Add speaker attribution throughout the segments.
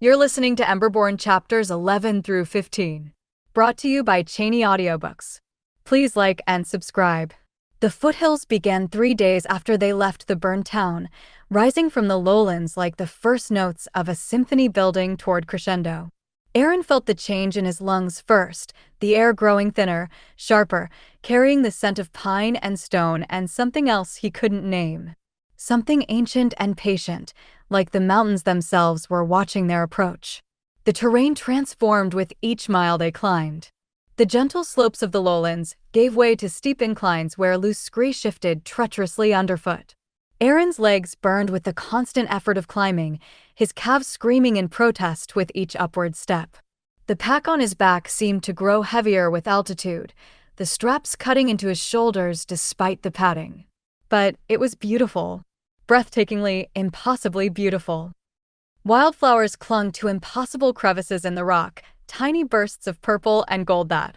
Speaker 1: You're listening to Emberborn chapters 11 through 15, brought to you by Cheney Audiobooks. Please like and subscribe. The foothills began 3 days after they left the burned town, rising from the lowlands like the first notes of a symphony building toward crescendo. Aaron felt the change in his lungs first, the air growing thinner, sharper, carrying the scent of pine and stone and something else he couldn't name. Something ancient and patient, like the mountains themselves were watching their approach. The terrain transformed with each mile they climbed. The gentle slopes of the lowlands gave way to steep inclines where loose scree shifted treacherously underfoot. Aaron's legs burned with the constant effort of climbing, his calves screaming in protest with each upward step. The pack on his back seemed to grow heavier with altitude, the straps cutting into his shoulders despite the padding. But it was beautiful. Breathtakingly, impossibly beautiful. Wildflowers clung to impossible crevices in the rock, tiny bursts of purple and gold that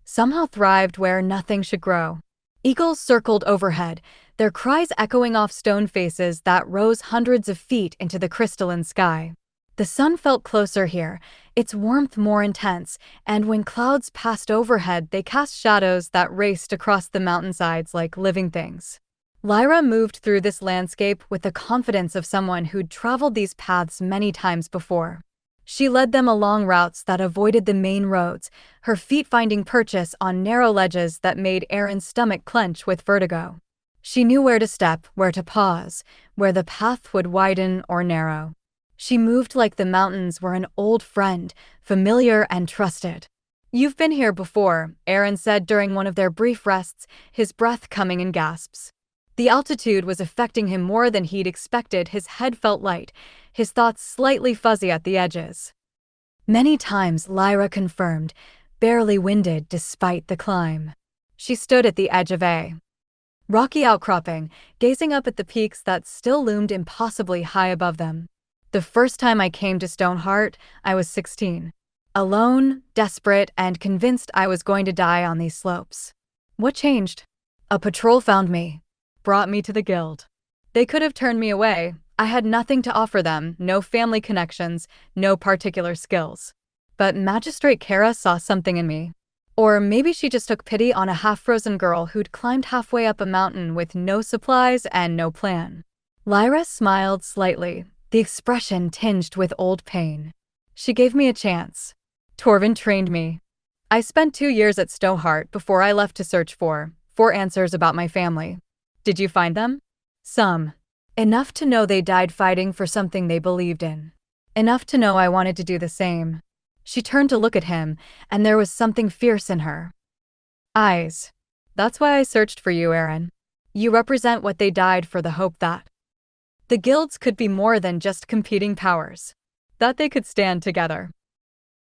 Speaker 1: somehow thrived where nothing should grow. Eagles circled overhead, their cries echoing off stone faces that rose hundreds of feet into the crystalline sky. The sun felt closer here, its warmth more intense, and when clouds passed overhead they cast shadows that raced across the mountainsides like living things. Lyra moved through this landscape with the confidence of someone who'd traveled these paths many times before. She led them along routes that avoided the main roads, her feet finding purchase on narrow ledges that made Aaron's stomach clench with vertigo. She knew where to step, where to pause, where the path would widen or narrow. She moved like the mountains were an old friend, familiar and trusted. "You've been here before," Aaron said during one of their brief rests, his breath coming in gasps. The altitude was affecting him more than he'd expected. His head felt light, his thoughts slightly fuzzy at the edges. Many times, Lyra confirmed, barely winded despite the climb. She stood at the edge of a rocky outcropping, gazing up at the peaks that still loomed impossibly high above them. "The first time I came to Stoneheart, I was 16. Alone, desperate, and convinced I was going to die on these slopes. What changed? A patrol found me. Brought me to the guild. They could have turned me away. I had nothing to offer them, no family connections, no particular skills. But Magistrate Kara saw something in me. Or maybe she just took pity on a half-frozen girl who'd climbed halfway up a mountain with no supplies and no plan." Lyra smiled slightly, the expression tinged with old pain. "She gave me a chance. Torvin trained me. I spent 2 years at Stoneheart before I left to search for answers about my family. Did you find them? Some. Enough to know they died fighting for something they believed in. Enough to know I wanted to do the same." She turned to look at him, and there was something fierce in her eyes. "That's why I searched for you, Aaron. You represent what they died for, the hope that the guilds could be more than just competing powers. That they could stand together."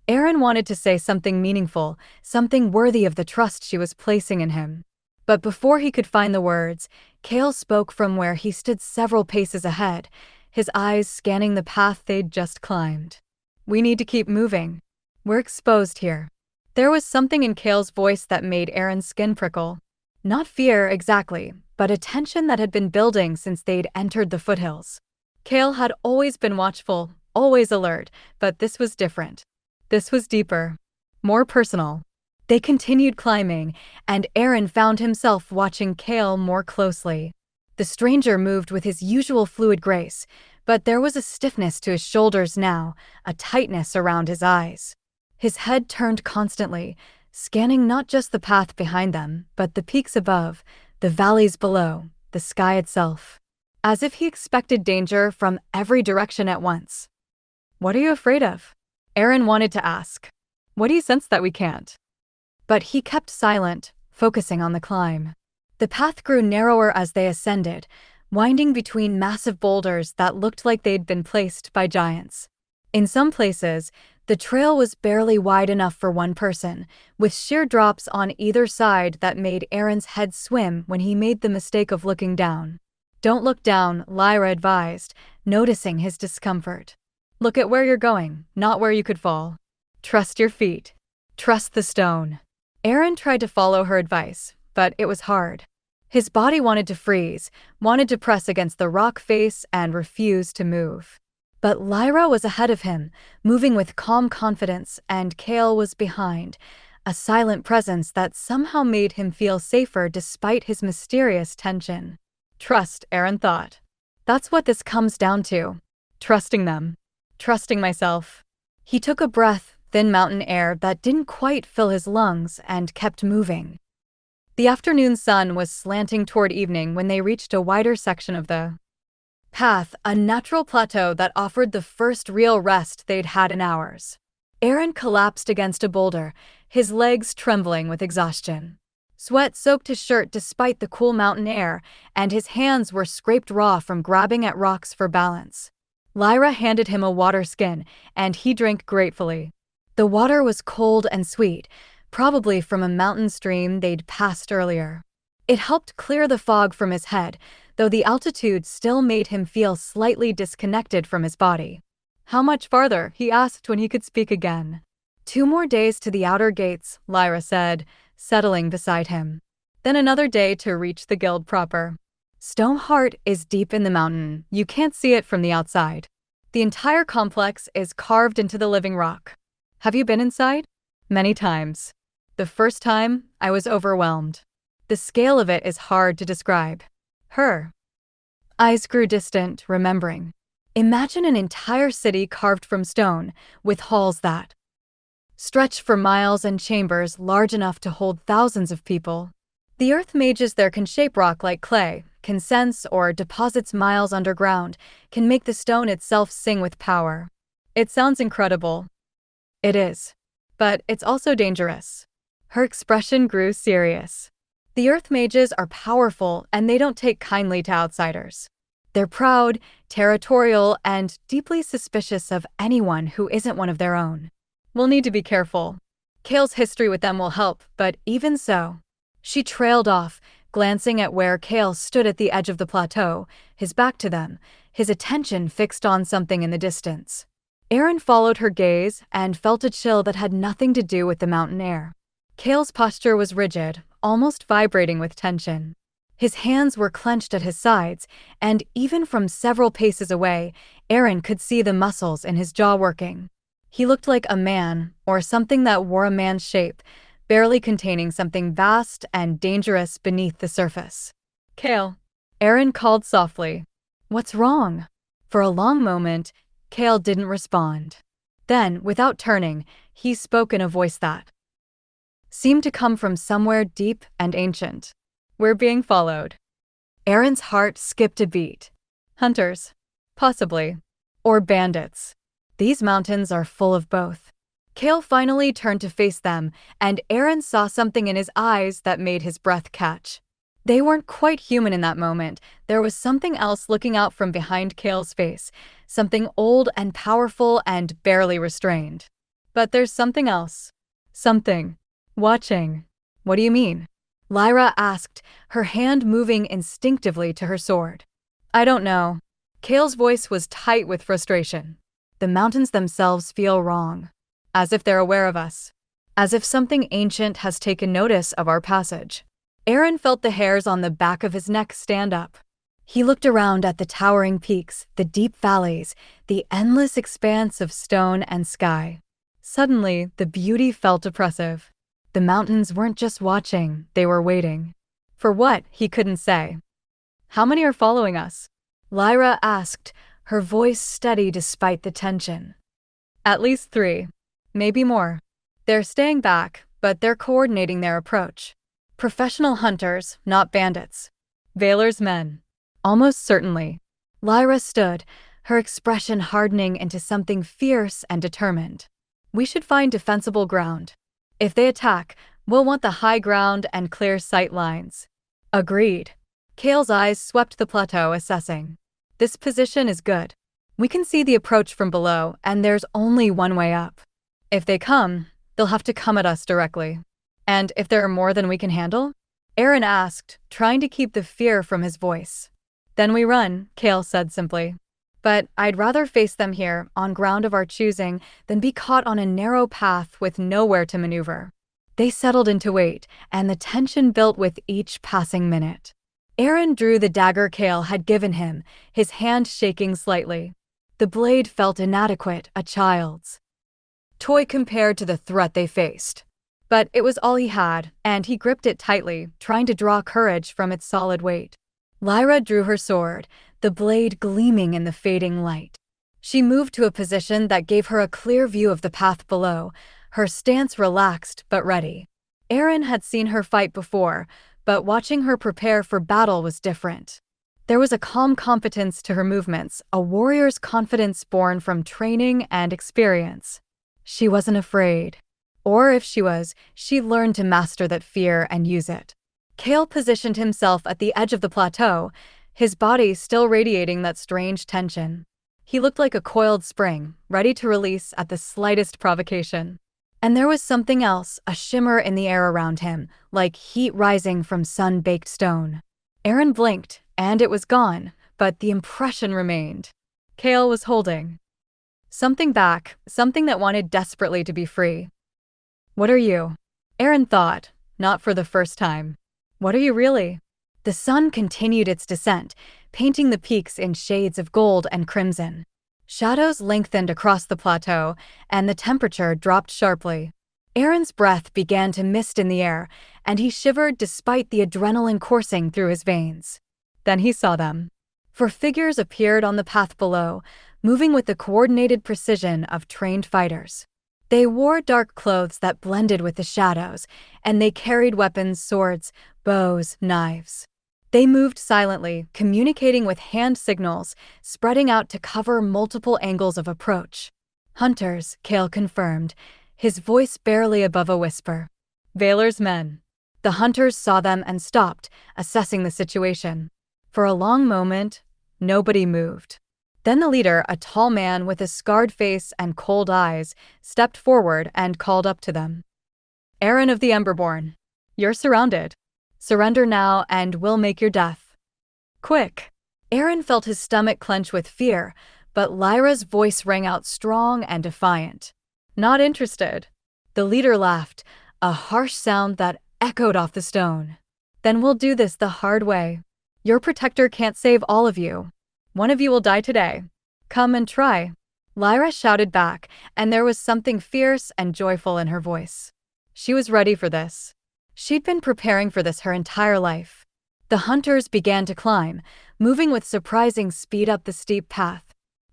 Speaker 1: Aaron wanted to say something meaningful, something worthy of the trust she was placing in him. But before he could find the words, Cale spoke from where he stood several paces ahead, his eyes scanning the path they'd just climbed. "We need to keep moving. We're exposed here." There was something in Cale's voice that made Aaron's skin prickle. Not fear exactly, but a tension that had been building since they'd entered the foothills. Cale had always been watchful, always alert, but this was different. This was deeper, more personal. They continued climbing, and Aaron found himself watching Cale more closely. The stranger moved with his usual fluid grace, but there was a stiffness to his shoulders now, a tightness around his eyes. His head turned constantly, scanning not just the path behind them, but the peaks above, the valleys below, the sky itself. As if he expected danger from every direction at once. "What are you afraid of?" Aaron wanted to ask. "What do you sense that we can't?" But he kept silent, focusing on the climb. The path grew narrower as they ascended, winding between massive boulders that looked like they'd been placed by giants. In some places, the trail was barely wide enough for one person, with sheer drops on either side that made Aaron's head swim when he made the mistake of looking down. "Don't look down," Lyra advised, noticing his discomfort. "Look at where you're going, not where you could fall. Trust your feet. Trust the stone." Aaron tried to follow her advice, but it was hard. His body wanted to freeze, wanted to press against the rock face and refuse to move. But Lyra was ahead of him, moving with calm confidence, and Kale was behind, a silent presence that somehow made him feel safer despite his mysterious tension. Trust, Aaron thought. That's what this comes down to. Trusting them. Trusting myself. He took a breath, thin mountain air that didn't quite fill his lungs, and kept moving. The afternoon sun was slanting toward evening when they reached a wider section of the path, a natural plateau that offered the first real rest they'd had in hours. Aaron collapsed against a boulder, his legs trembling with exhaustion. Sweat soaked his shirt despite the cool mountain air, and his hands were scraped raw from grabbing at rocks for balance. Lyra handed him a water skin, and he drank gratefully. The water was cold and sweet, probably from a mountain stream they'd passed earlier. It helped clear the fog from his head, though the altitude still made him feel slightly disconnected from his body. How much farther? He asked when he could speak again. 2 more days to the outer gates, Lyra said, settling beside him. Then another day to reach the guild proper. Stoneheart is deep in the mountain. You can't see it from the outside. The entire complex is carved into the living rock. Have you been inside? Many times. The first time, I was overwhelmed. The scale of it is hard to describe. Her eyes grew distant, remembering. Imagine an entire city carved from stone, with halls that stretch for miles and chambers large enough to hold thousands of people. The earth mages there can shape rock like clay, can sense or deposits miles underground, can make the stone itself sing with power. It sounds incredible. It is. But it's also dangerous. Her expression grew serious. The earth mages are powerful and they don't take kindly to outsiders. They're proud, territorial, and deeply suspicious of anyone who isn't one of their own. We'll need to be careful. Kale's history with them will help, but even so. She trailed off, glancing at where Kale stood at the edge of the plateau, his back to them, his attention fixed on something in the distance. Aaron followed her gaze and felt a chill that had nothing to do with the mountain air. Kale's posture was rigid, almost vibrating with tension. His hands were clenched at his sides, and even from several paces away, Aaron could see the muscles in his jaw working. He looked like a man, or something that wore a man's shape, barely containing something vast and dangerous beneath the surface. Kale. Aaron called softly. What's wrong? For a long moment, Kale didn't respond. Then, without turning, he spoke in a voice that seemed to come from somewhere deep and ancient. We're being followed. Aaron's heart skipped a beat. Hunters. Possibly. Or bandits. These mountains are full of both. Kale finally turned to face them, and Aaron saw something in his eyes that made his breath catch. They weren't quite human in that moment. There was something else looking out from behind Kale's face, something old and powerful and barely restrained. But there's something else. Something. Watching. What do you mean? Lyra asked, her hand moving instinctively to her sword. I don't know. Kale's voice was tight with frustration. The mountains themselves feel wrong. As if they're aware of us. As if something ancient has taken notice of our passage. Aaron felt the hairs on the back of his neck stand up. He looked around at the towering peaks, the deep valleys, the endless expanse of stone and sky. Suddenly, the beauty felt oppressive. The mountains weren't just watching, they were waiting. For what, he couldn't say. How many are following us? Lyra asked, her voice steady despite the tension. At least 3. Maybe more. They're staying back, but they're coordinating their approach. Professional hunters, not bandits. Valor's men. Almost certainly. Lyra stood, her expression hardening into something fierce and determined. We should find defensible ground. If they attack, we'll want the high ground and clear sight lines. Agreed. Kale's eyes swept the plateau, assessing. This position is good. We can see the approach from below, and there's only one way up. If they come, they'll have to come at us directly. And if there are more than we can handle? Aaron asked, trying to keep the fear from his voice. Then we run, Kale said simply. But I'd rather face them here, on ground of our choosing, than be caught on a narrow path with nowhere to maneuver. They settled into wait, and the tension built with each passing minute. Aaron drew the dagger Kale had given him, his hand shaking slightly. The blade felt inadequate, a child's toy compared to the threat they faced. But it was all he had, and he gripped it tightly, trying to draw courage from its solid weight. Lyra drew her sword, the blade gleaming in the fading light. She moved to a position that gave her a clear view of the path below, her stance relaxed but ready. Aaron had seen her fight before, but watching her prepare for battle was different. There was a calm competence to her movements, a warrior's confidence born from training and experience. She wasn't afraid. Or if she was, she learned to master that fear and use it. Kale positioned himself at the edge of the plateau, his body still radiating that strange tension. He looked like a coiled spring, ready to release at the slightest provocation. And there was something else, a shimmer in the air around him, like heat rising from sun-baked stone. Aaron blinked, and it was gone, but the impression remained. Kale was holding something back, something that wanted desperately to be free. "What are you?" Aaron thought, not for the first time. "What are you really?" The sun continued its descent, painting the peaks in shades of gold and crimson. Shadows lengthened across the plateau, and the temperature dropped sharply. Aaron's breath began to mist in the air, and he shivered despite the adrenaline coursing through his veins. Then he saw them. For figures appeared on the path below, moving with the coordinated precision of trained fighters. They wore dark clothes that blended with the shadows, and they carried weapons, swords, bows, knives. They moved silently, communicating with hand signals, spreading out to cover multiple angles of approach. "Hunters," Kale confirmed, his voice barely above a whisper. "Valor's men." The hunters saw them and stopped, assessing the situation. For a long moment, nobody moved. Then the leader, a tall man with a scarred face and cold eyes, stepped forward and called up to them. "Aaron of the Emberborn, you're surrounded. Surrender now and we'll make your death quick." Aaron felt his stomach clench with fear, but Lyra's voice rang out strong and defiant. "Not interested." The leader laughed, a harsh sound that echoed off the stone. "Then we'll do this the hard way. Your protector can't save all of you. One of you will die today. Come and try." Lyra shouted back, and there was something fierce and joyful in her voice. She was ready for this. She'd been preparing for this her entire life. The hunters began to climb, moving with surprising speed up the steep path.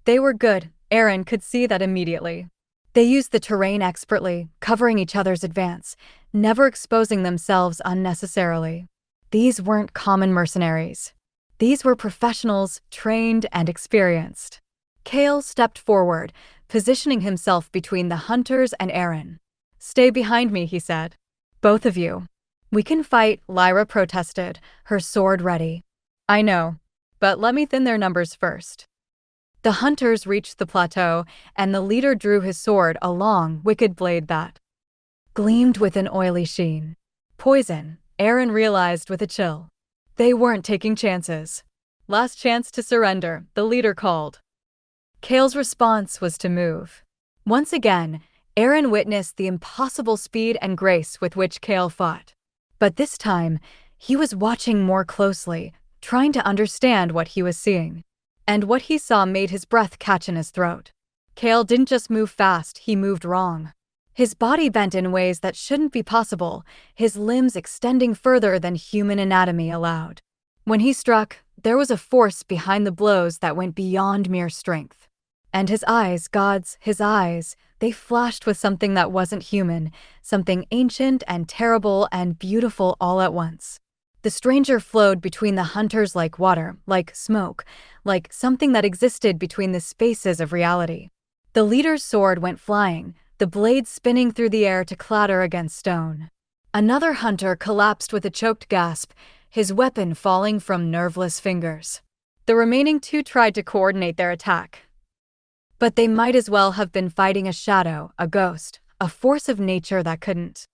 Speaker 1: They were good, Aaron could see that immediately. They used the terrain expertly, covering each other's advance, never exposing themselves unnecessarily. These weren't common mercenaries. These were professionals, trained and experienced. Kale stepped forward, positioning himself between the hunters and Aaron. "Stay behind me," he said. "Both of you." "We can fight," Lyra protested, her sword ready. "I know, but let me thin their numbers first." The hunters reached the plateau, and the leader drew his sword, a long, wicked blade that gleamed with an oily sheen. Poison, Aaron realized with a chill. They weren't taking chances. "Last chance to surrender," the leader called. Kale's response was to move. Once again, Aaron witnessed the impossible speed and grace with which Kale fought. But this time, he was watching more closely, trying to understand what he was seeing. And what he saw made his breath catch in his throat. Kale didn't just move fast, he moved wrong. His body bent in ways that shouldn't be possible, his limbs extending further than human anatomy allowed. When he struck, there was a force behind the blows that went beyond mere strength. And his eyes, his eyes, they flashed with something that wasn't human, something ancient and terrible and beautiful all at once. The stranger flowed between the hunters like water, like smoke, like something that existed between the spaces of reality. The leader's sword went flying, the blade spinning through the air to clatter against stone. Another hunter collapsed with a choked gasp, his weapon falling from nerveless fingers. The remaining two tried to coordinate their attack. But they might as well have been fighting a shadow, a ghost, a force of nature that couldn't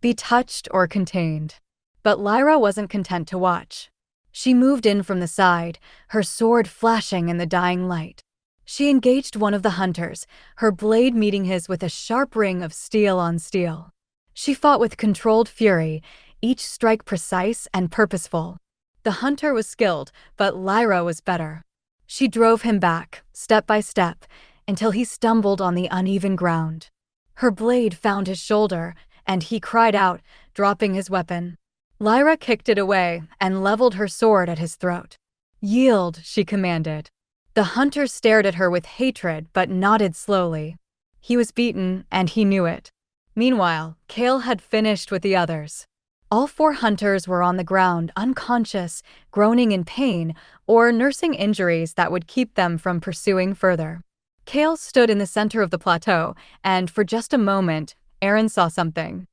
Speaker 1: be touched or contained. But Lyra wasn't content to watch. She moved in from the side, her sword flashing in the dying light. She engaged one of the hunters, her blade meeting his with a sharp ring of steel on steel. She fought with controlled fury, each strike precise and purposeful. The hunter was skilled, but Lyra was better. She drove him back, step by step, until he stumbled on the uneven ground. Her blade found his shoulder, and he cried out, dropping his weapon. Lyra kicked it away and leveled her sword at his throat. "Yield," she commanded. The hunter stared at her with hatred but nodded slowly. He was beaten, and he knew it. Meanwhile, Kale had finished with the others. All 4 hunters were on the ground, unconscious, groaning in pain, or nursing injuries that would keep them from pursuing further. Kale stood in the center of the plateau, and for just a moment, Aaron saw something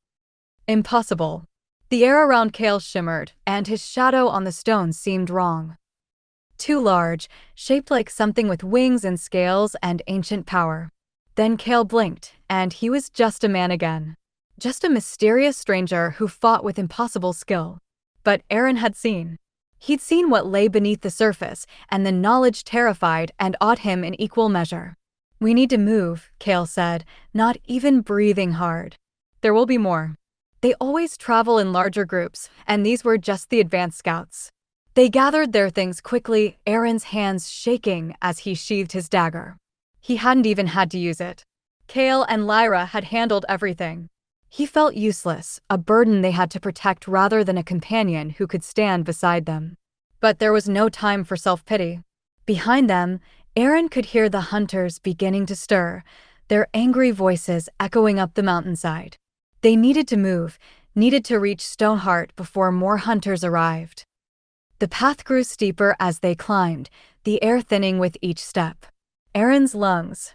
Speaker 1: impossible. The air around Kale shimmered, and his shadow on the stone seemed wrong. Too large, shaped like something with wings and scales and ancient power. Then Kale blinked, and he was just a man again. Just a mysterious stranger who fought with impossible skill. But Aaron had seen. He'd seen what lay beneath the surface, and the knowledge terrified and awed him in equal measure. "We need to move," Kale said, not even breathing hard. "There will be more." They always travel in larger groups, and these were just the advance scouts. They gathered their things quickly, Aaron's hands shaking as he sheathed his dagger. He hadn't even had to use it. Kale and Lyra had handled everything. He felt useless, a burden they had to protect rather than a companion who could stand beside them. But there was no time for self-pity. Behind them, Aaron could hear the hunters beginning to stir, their angry voices echoing up the mountainside. They needed to move, needed to reach Stoneheart before more hunters arrived. The path grew steeper as they climbed, the air thinning with each step. Aaron's lungs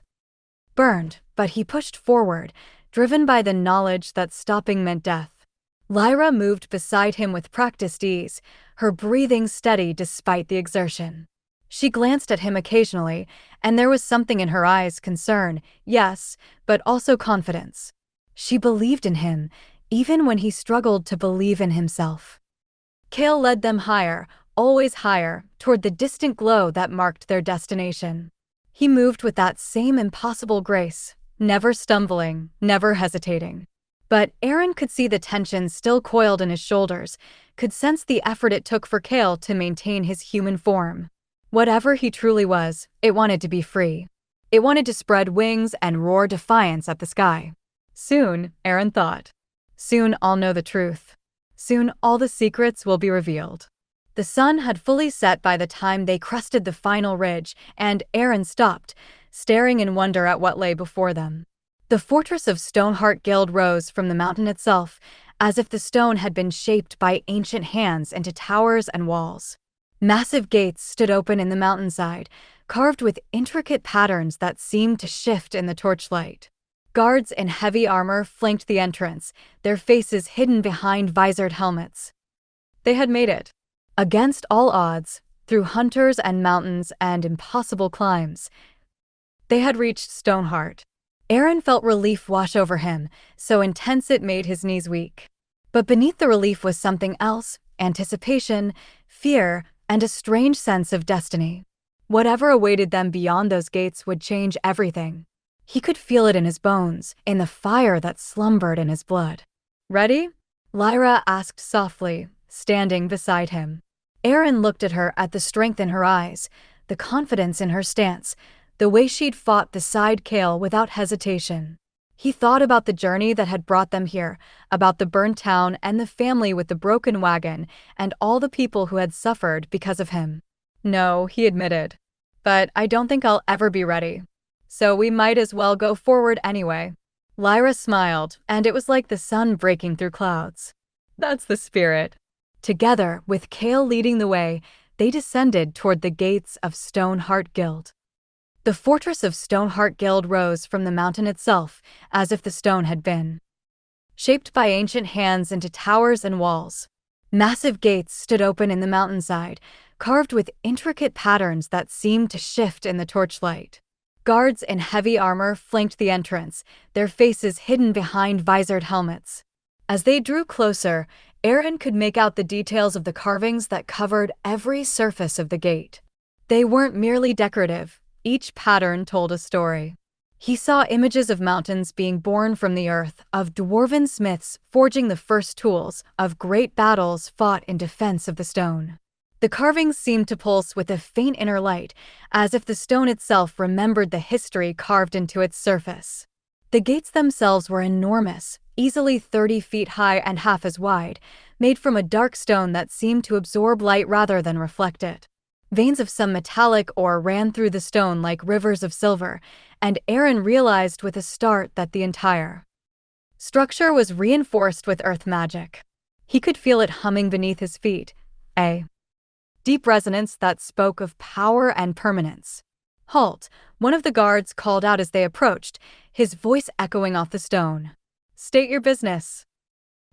Speaker 1: burned, but he pushed forward, driven by the knowledge that stopping meant death. Lyra moved beside him with practiced ease, her breathing steady despite the exertion. She glanced at him occasionally, and there was something in her eyes, concern, yes, but also confidence. She believed in him, even when he struggled to believe in himself. Kale led them higher, always higher, toward the distant glow that marked their destination. He moved with that same impossible grace, never stumbling, never hesitating. But Aaron could see the tension still coiled in his shoulders, could sense the effort it took for Kale to maintain his human form. Whatever he truly was, it wanted to be free. It wanted to spread wings and roar defiance at the sky. Soon, Aaron thought. Soon I'll know the truth. Soon all the secrets will be revealed. The sun had fully set by the time they crested the final ridge, and Aaron stopped, staring in wonder at what lay before them. The fortress of Stoneheart Guild rose from the mountain itself, as if the stone had been shaped by ancient hands into towers and walls. Massive gates stood open in the mountainside, carved with intricate patterns that seemed to shift in the torchlight. Guards in heavy armor flanked the entrance, their faces hidden behind visored helmets. They had made it. Against all odds, through hunters and mountains and impossible climbs, they had reached Stoneheart. Aaron felt relief wash over him, so intense it made his knees weak. But beneath the relief was something else, anticipation, fear, and a strange sense of destiny. Whatever awaited them beyond those gates would change everything. He could feel it in his bones, in the fire that slumbered in his blood. "Ready?" Lyra asked softly, standing beside him. Aaron looked at her, at the strength in her eyes, the confidence in her stance, the way she'd fought beside Kale without hesitation. He thought about the journey that had brought them here, about the burnt town and the family with the broken wagon, and all the people who had suffered because of him. "No," he admitted. "But I don't think I'll ever be ready. So we might as well go forward anyway." Lyra smiled, and it was like the sun breaking through clouds. "That's the spirit." Together, with Kale leading the way, they descended toward the gates of Stoneheart Guild. The fortress of Stoneheart Guild rose from the mountain itself, as if the stone had been shaped by ancient hands into towers and walls. Massive gates stood open in the mountainside, carved with intricate patterns that seemed to shift in the torchlight. Guards in heavy armor flanked the entrance, their faces hidden behind visored helmets. As they drew closer, Aaron could make out the details of the carvings that covered every surface of the gate. They weren't merely decorative. Each pattern told a story. He saw images of mountains being born from the earth, of dwarven smiths forging the first tools, of great battles fought in defense of the stone. The carvings seemed to pulse with a faint inner light, as if the stone itself remembered the history carved into its surface. The gates themselves were enormous, easily 30 feet high and half as wide, made from a dark stone that seemed to absorb light rather than reflect it. Veins of some metallic ore ran through the stone like rivers of silver, and Aaron realized with a start that the entire structure was reinforced with earth magic. He could feel it humming beneath his feet, a deep resonance that spoke of power and permanence. "Halt," one of the guards called out as they approached, his voice echoing off the stone. "State your business."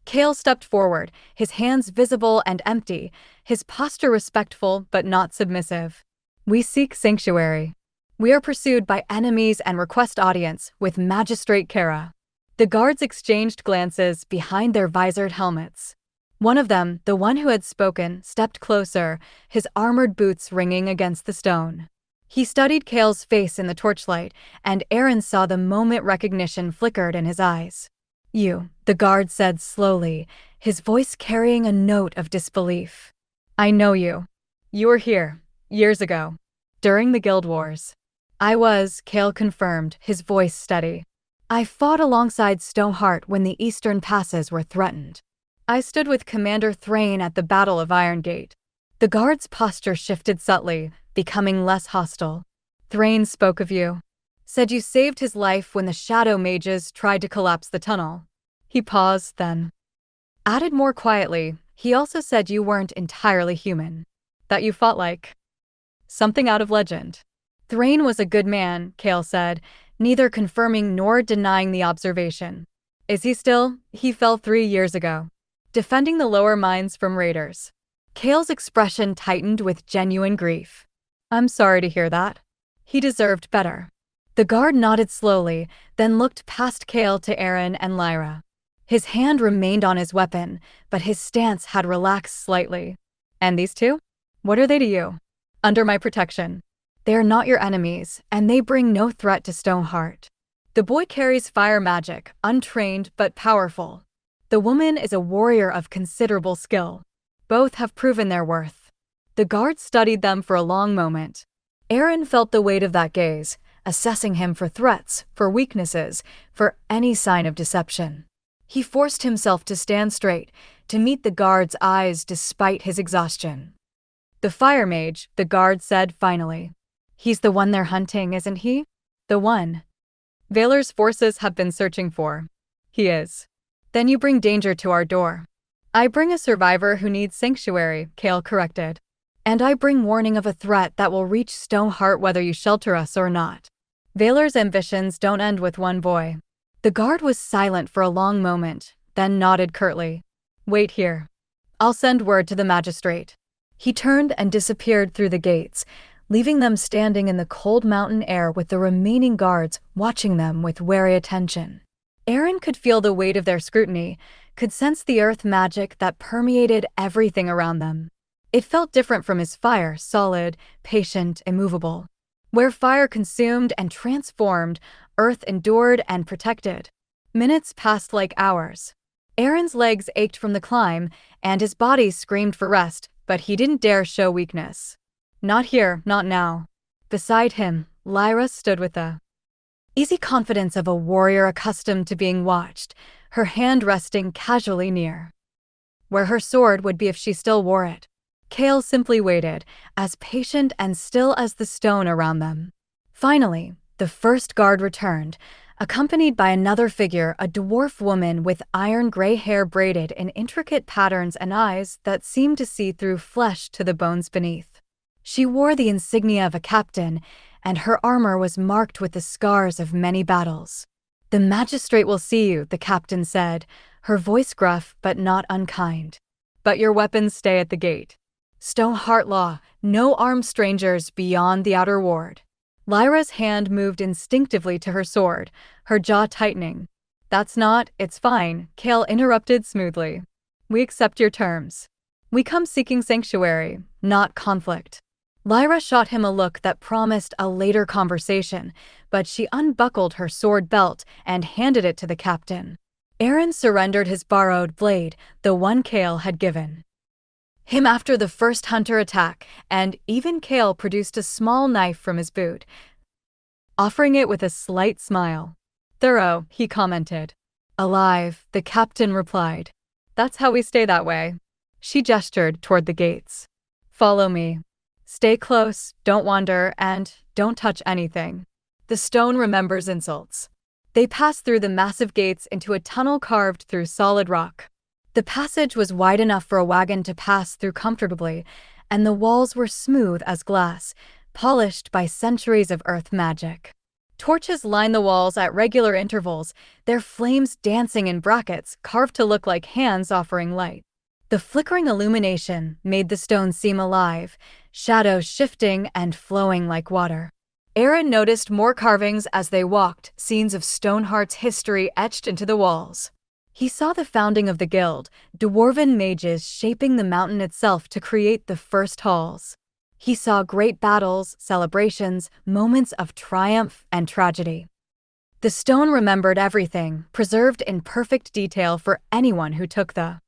Speaker 1: Kale stepped forward, his hands visible and empty, his posture respectful but not submissive. "We seek sanctuary. We are pursued by enemies and request audience with Magistrate Kara." The guards exchanged glances behind their visored helmets. One of them, the one who had spoken, stepped closer, his armored boots ringing against the stone. He studied Kale's face in the torchlight, and Aaron saw the moment recognition flickered in his eyes. "You," the guard said slowly, his voice carrying a note of disbelief. "I know you. You were here, years ago, during the Guild Wars." "I was," Kale confirmed, his voice steady. "I fought alongside Stoneheart when the eastern passes were threatened. I stood with Commander Thrain at the Battle of Irongate." The guard's posture shifted subtly, becoming less hostile. "Thrain spoke of you. Said you saved his life when the Shadow Mages tried to collapse the tunnel." He paused, then added more quietly, "He also said you weren't entirely human. That you fought like something out of legend." "Thrain was a good man," Kale said, neither confirming nor denying the observation. "Is he still? He fell 3 years ago, defending the lower mines from raiders." Kale's expression tightened with genuine grief. "I'm sorry to hear that. He deserved better." The guard nodded slowly, then looked past Kale to Aaron and Lyra. His hand remained on his weapon, but his stance had relaxed slightly. "And these two? What are they to you?" "Under my protection. They are not your enemies, and they bring no threat to Stoneheart. The boy carries fire magic, untrained but powerful. The woman is a warrior of considerable skill. Both have proven their worth." The guard studied them for a long moment. Aaron felt the weight of that gaze, assessing him for threats, for weaknesses, for any sign of deception. He forced himself to stand straight, to meet the guard's eyes despite his exhaustion. "The fire mage," the guard said finally. "He's the one they're hunting, isn't he?" "The one Valor's forces have been searching for." "He is." "Then you bring danger to our door." "I bring a survivor who needs sanctuary," Kale corrected. "And I bring warning of a threat that will reach Stoneheart whether you shelter us or not. Valor's ambitions don't end with one boy." The guard was silent for a long moment, then nodded curtly. "Wait here. I'll send word to the magistrate." He turned and disappeared through the gates, leaving them standing in the cold mountain air with the remaining guards watching them with wary attention. Aaron could feel the weight of their scrutiny, could sense the earth magic that permeated everything around them. It felt different from his fire, solid, patient, immovable. Where fire consumed and transformed, earth endured and protected. Minutes passed like hours. Aaron's legs ached from the climb, and his body screamed for rest, but he didn't dare show weakness. Not here, not now. Beside him, Lyra stood with the easy confidence of a warrior accustomed to being watched, her hand resting casually near where her sword would be if she still wore it. Kale simply waited, as patient and still as the stone around them. Finally, the first guard returned, accompanied by another figure, a dwarf woman with iron gray hair braided in intricate patterns and eyes that seemed to see through flesh to the bones beneath. She wore the insignia of a captain, and her armor was marked with the scars of many battles. "The magistrate will see you," the captain said, her voice gruff but not unkind. "But your weapons stay at the gate. Stoneheart law, no armed strangers beyond the outer ward." Lyra's hand moved instinctively to her sword, her jaw tightening. It's fine," Kale interrupted smoothly. "We accept your terms. We come seeking sanctuary, not conflict." Lyra shot him a look that promised a later conversation, but she unbuckled her sword belt and handed it to the captain. Aaron surrendered his borrowed blade, the one Kale had given. him after the first hunter attack, and even Kale produced a small knife from his boot, offering it with a slight smile. "Thorough," he commented. "Alive," the captain replied. "That's how we stay that way." She gestured toward the gates. "Follow me. Stay close, don't wander, and don't touch anything." The stone remembers insults. They passed through the massive gates into a tunnel carved through solid rock. The passage was wide enough for a wagon to pass through comfortably, and the walls were smooth as glass, polished by centuries of earth magic. Torches lined the walls at regular intervals, their flames dancing in brackets carved to look like hands offering light. The flickering illumination made the stone seem alive, shadows shifting and flowing like water. Aaron noticed more carvings as they walked, scenes of Stoneheart's history etched into the walls. He saw the founding of the guild, dwarven mages shaping the mountain itself to create the first halls. He saw great battles, celebrations, moments of triumph and tragedy. The stone remembered everything, preserved in perfect detail for anyone who took the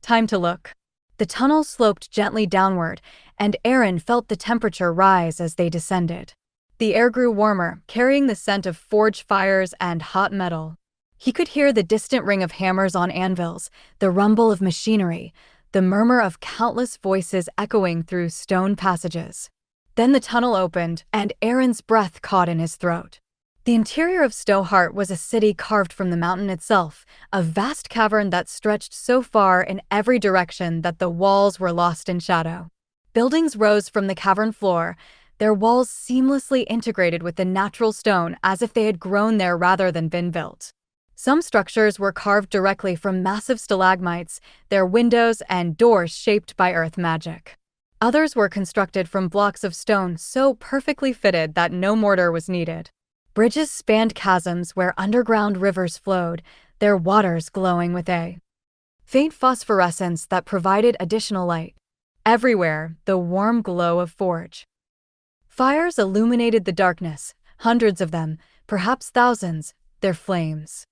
Speaker 1: time to look. The tunnel sloped gently downward, and Aaron felt the temperature rise as they descended. The air grew warmer, carrying the scent of forge fires and hot metal. He could hear the distant ring of hammers on anvils, the rumble of machinery, the murmur of countless voices echoing through stone passages. Then the tunnel opened, and Aaron's breath caught in his throat. The interior of Stoneheart was a city carved from the mountain itself, a vast cavern that stretched so far in every direction that the walls were lost in shadow. Buildings rose from the cavern floor, their walls seamlessly integrated with the natural stone as if they had grown there rather than been built. Some structures were carved directly from massive stalagmites, their windows and doors shaped by earth magic. Others were constructed from blocks of stone so perfectly fitted that no mortar was needed. Bridges spanned chasms where underground rivers flowed, their waters glowing with a faint phosphorescence that provided additional light. Everywhere, the warm glow of forge fires illuminated the darkness, hundreds of them, perhaps thousands, their flames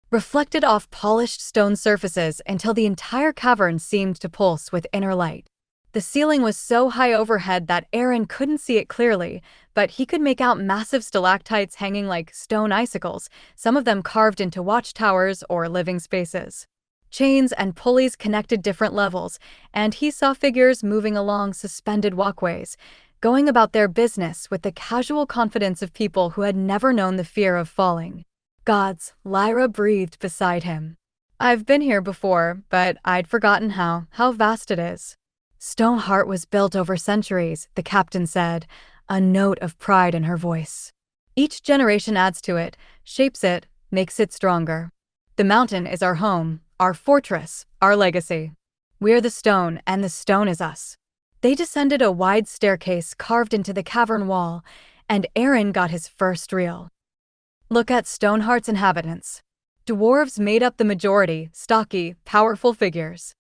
Speaker 1: reflected off polished stone surfaces until the entire cavern seemed to pulse with inner light. The ceiling was so high overhead that Aaron couldn't see it clearly, but he could make out massive stalactites hanging like stone icicles, some of them carved into watchtowers or living spaces. Chains and pulleys connected different levels, and he saw figures moving along suspended walkways, going about their business with the casual confidence of people who had never known the fear of falling. "Gods," Lyra breathed beside him. "I've been here before, but I'd forgotten how vast it is." "Stoneheart was built over centuries," the captain said, a note of pride in her voice. "Each generation adds to it, shapes it, makes it stronger. The mountain is our home, our fortress, our legacy. We're the stone, and the stone is us." They descended a wide staircase carved into the cavern wall, and Aaron got his first reel look at Stoneheart's inhabitants. Dwarves made up the majority, stocky, powerful figures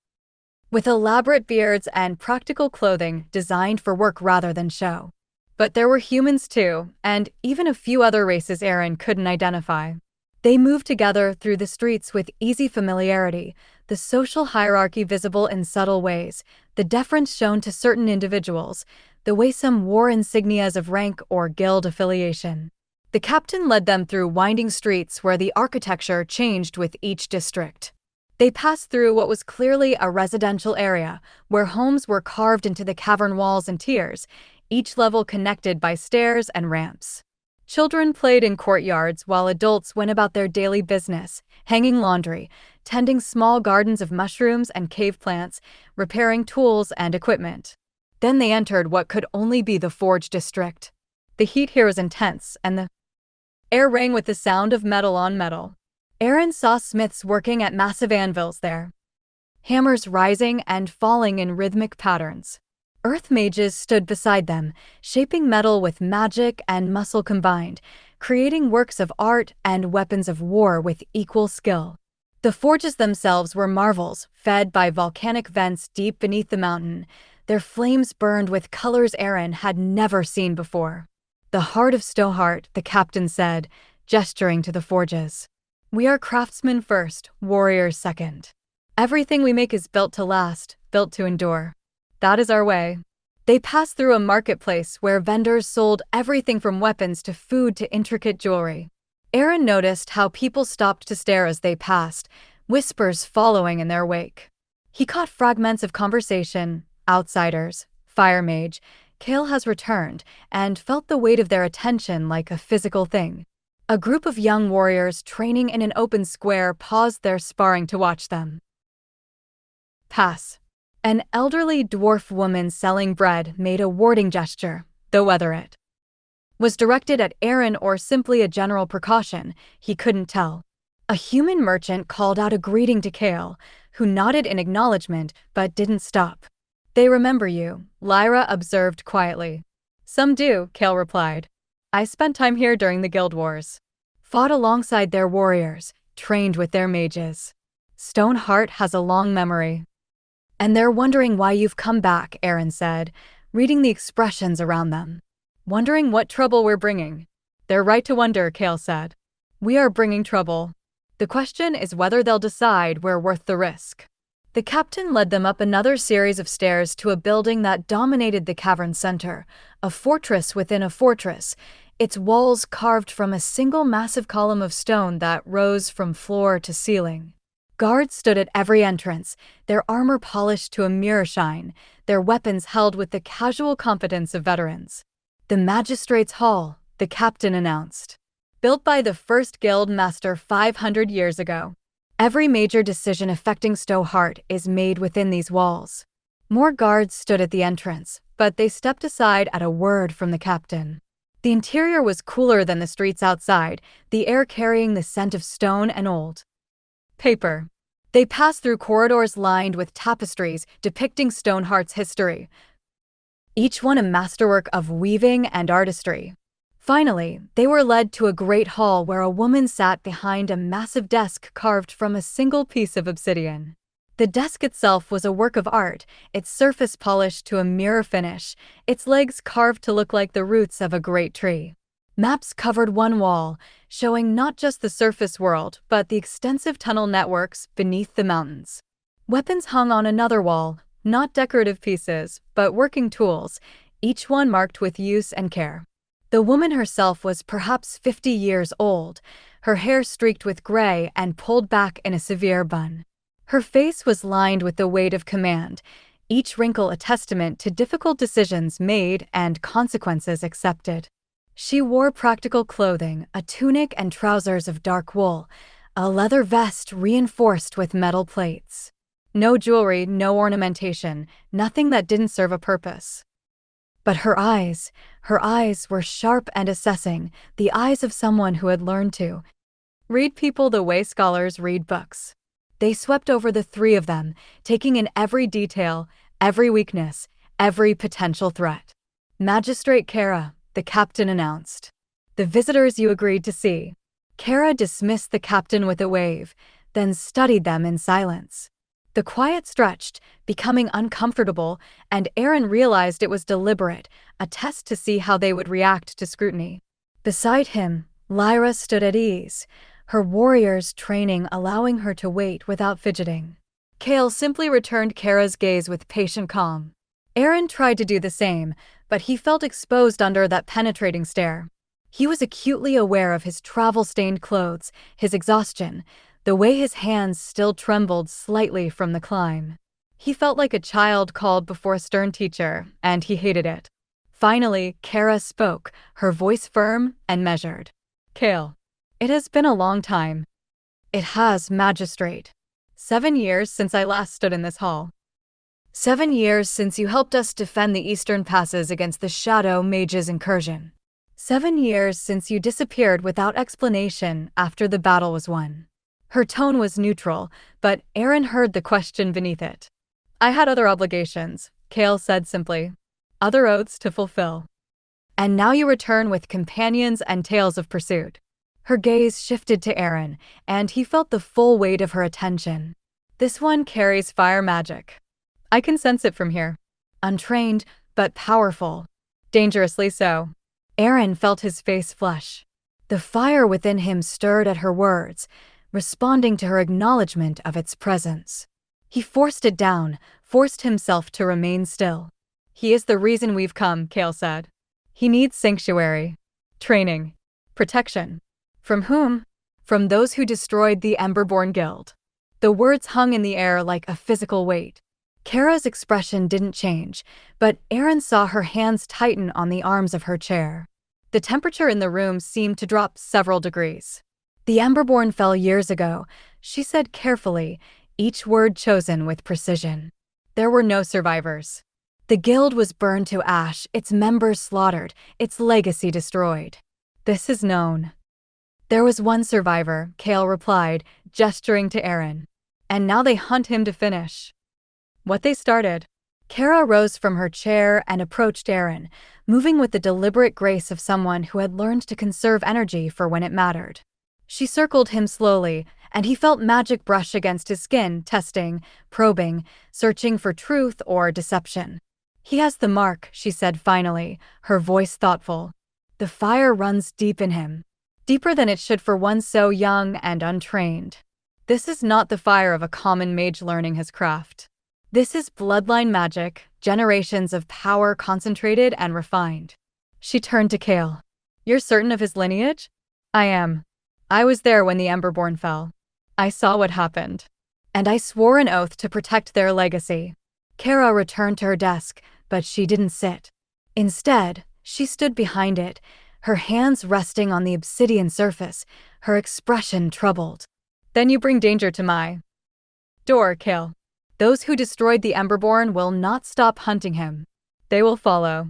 Speaker 1: with elaborate beards and practical clothing designed for work rather than show. But there were humans too, and even a few other races Aaron couldn't identify. They moved together through the streets with easy familiarity, the social hierarchy visible in subtle ways, the deference shown to certain individuals, the way some wore insignias of rank or guild affiliation. The captain led them through winding streets where the architecture changed with each district. They passed through what was clearly a residential area, where homes were carved into the cavern walls in tiers, each level connected by stairs and ramps. Children played in courtyards while adults went about their daily business, hanging laundry, tending small gardens of mushrooms and cave plants, repairing tools and equipment. Then they entered what could only be the forge district. The heat here was intense, and the air rang with the sound of metal on metal. Aaron saw smiths working at massive anvils there, hammers rising and falling in rhythmic patterns. Earth mages stood beside them, shaping metal with magic and muscle combined, creating works of art and weapons of war with equal skill. The forges themselves were marvels, fed by volcanic vents deep beneath the mountain. Their flames burned with colors Aaron had never seen before. "The heart of Stoneheart," the captain said, gesturing to the forges. "We are craftsmen first, warriors second. Everything we make is built to last, built to endure." That is our way. They passed through a marketplace where vendors sold everything from weapons to food to intricate jewelry. Aaron noticed how people stopped to stare as they passed, whispers following in their wake. He caught fragments of conversation, outsiders, fire mage, Kale has returned, and felt the weight of their attention like a physical thing. A group of young warriors training in an open square paused their sparring to watch them. Pass. An elderly dwarf woman selling bread made a warding gesture, though whether it was directed at Aaron or simply a general precaution, he couldn't tell. A human merchant called out a greeting to Kale, who nodded in acknowledgement but didn't stop. They remember you, Lyra observed quietly. Some do, Kale replied. I spent time here during the Guild Wars. Fought alongside their warriors, trained with their mages. Stoneheart has a long memory. And they're wondering why you've come back, Aaron said, reading the expressions around them. Wondering what trouble we're bringing. They're right to wonder, Kale said. We are bringing trouble. The question is whether they'll decide we're worth the risk. The captain led them up another series of stairs to a building that dominated the cavern center, a fortress within a fortress, its walls carved from a single massive column of stone that rose from floor to ceiling. Guards stood at every entrance, their armor polished to a mirror shine, their weapons held with the casual confidence of veterans. The Magistrate's Hall, the captain announced. Built by the first guild master 500 years ago. Every major decision affecting Stoneheart is made within these walls. More guards stood at the entrance, but they stepped aside at a word from the captain. The interior was cooler than the streets outside, the air carrying the scent of stone and old paper. They passed through corridors lined with tapestries depicting Stoneheart's history, each one a masterwork of weaving and artistry. Finally, they were led to a great hall where a woman sat behind a massive desk carved from a single piece of obsidian. The desk itself was a work of art, its surface polished to a mirror finish, its legs carved to look like the roots of a great tree. Maps covered one wall, showing not just the surface world, but the extensive tunnel networks beneath the mountains. Weapons hung on another wall, not decorative pieces, but working tools, each one marked with use and care. The woman herself was perhaps 50 years old, her hair streaked with gray and pulled back in a severe bun. Her face was lined with the weight of command, each wrinkle a testament to difficult decisions made and consequences accepted. She wore practical clothing, a tunic and trousers of dark wool, a leather vest reinforced with metal plates. No jewelry, no ornamentation, nothing that didn't serve a purpose. But her eyes were sharp and assessing, the eyes of someone who had learned to read people the way scholars read books. They swept over the three of them, taking in every detail, every weakness, every potential threat. Magistrate Kara, the captain announced. The visitors you agreed to see. Kara dismissed the captain with a wave, then studied them in silence. The quiet stretched, becoming uncomfortable, and Aaron realized it was deliberate, a test to see how they would react to scrutiny. Beside him, Lyra stood at ease, her warriors' training allowing her to wait without fidgeting. Kale simply returned Kara's gaze with patient calm. Aaron tried to do the same, but he felt exposed under that penetrating stare. He was acutely aware of his travel-stained clothes, his exhaustion, the way his hands still trembled slightly from the climb. He felt like a child called before a stern teacher, and he hated it. Finally, Kara spoke, her voice firm and measured. Kale. It has been a long time. It has, Magistrate. 7 years since I last stood in this hall. 7 years since you helped us defend the eastern passes against the Shadow Mage's incursion. 7 years since you disappeared without explanation after the battle was won. Her tone was neutral, but Aaron heard the question beneath it. I had other obligations, Kale said simply. Other oaths to fulfill. And now you return with companions and tales of pursuit. Her gaze shifted to Aaron, and he felt the full weight of her attention. This one carries fire magic. I can sense it from here. Untrained, but powerful. Dangerously so. Aaron felt his face flush. The fire within him stirred at her words, responding to her acknowledgement of its presence. He forced it down, forced himself to remain still. He is the reason we've come, Kale said. He needs sanctuary, training, protection. From whom? From those who destroyed the Emberborn Guild. The words hung in the air like a physical weight. Kara's expression didn't change, but Erin saw her hands tighten on the arms of her chair. The temperature in the room seemed to drop several degrees. The Emberborn fell years ago, she said carefully, each word chosen with precision. There were no survivors. The guild was burned to ash, its members slaughtered, its legacy destroyed. This is known. There was one survivor, Kale replied, gesturing to Erin. And now they hunt him to finish what they started. Kara rose from her chair and approached Erin, moving with the deliberate grace of someone who had learned to conserve energy for when it mattered. She circled him slowly, and he felt magic brush against his skin, testing, probing, searching for truth or deception. He has the mark, she said finally, her voice thoughtful. The fire runs deep in him. Deeper than it should for one so young and untrained. This is not the fire of a common mage learning his craft. This is bloodline magic, generations of power concentrated and refined. She turned to Kale. You're certain of his lineage? I am. I was there when the Emberborn fell. I saw what happened. And I swore an oath to protect their legacy. Kara returned to her desk, but she didn't sit. Instead, she stood behind it, her hands resting on the obsidian surface, her expression troubled. Then you bring danger to my door, Kale. Those who destroyed the Emberborn will not stop hunting him. They will follow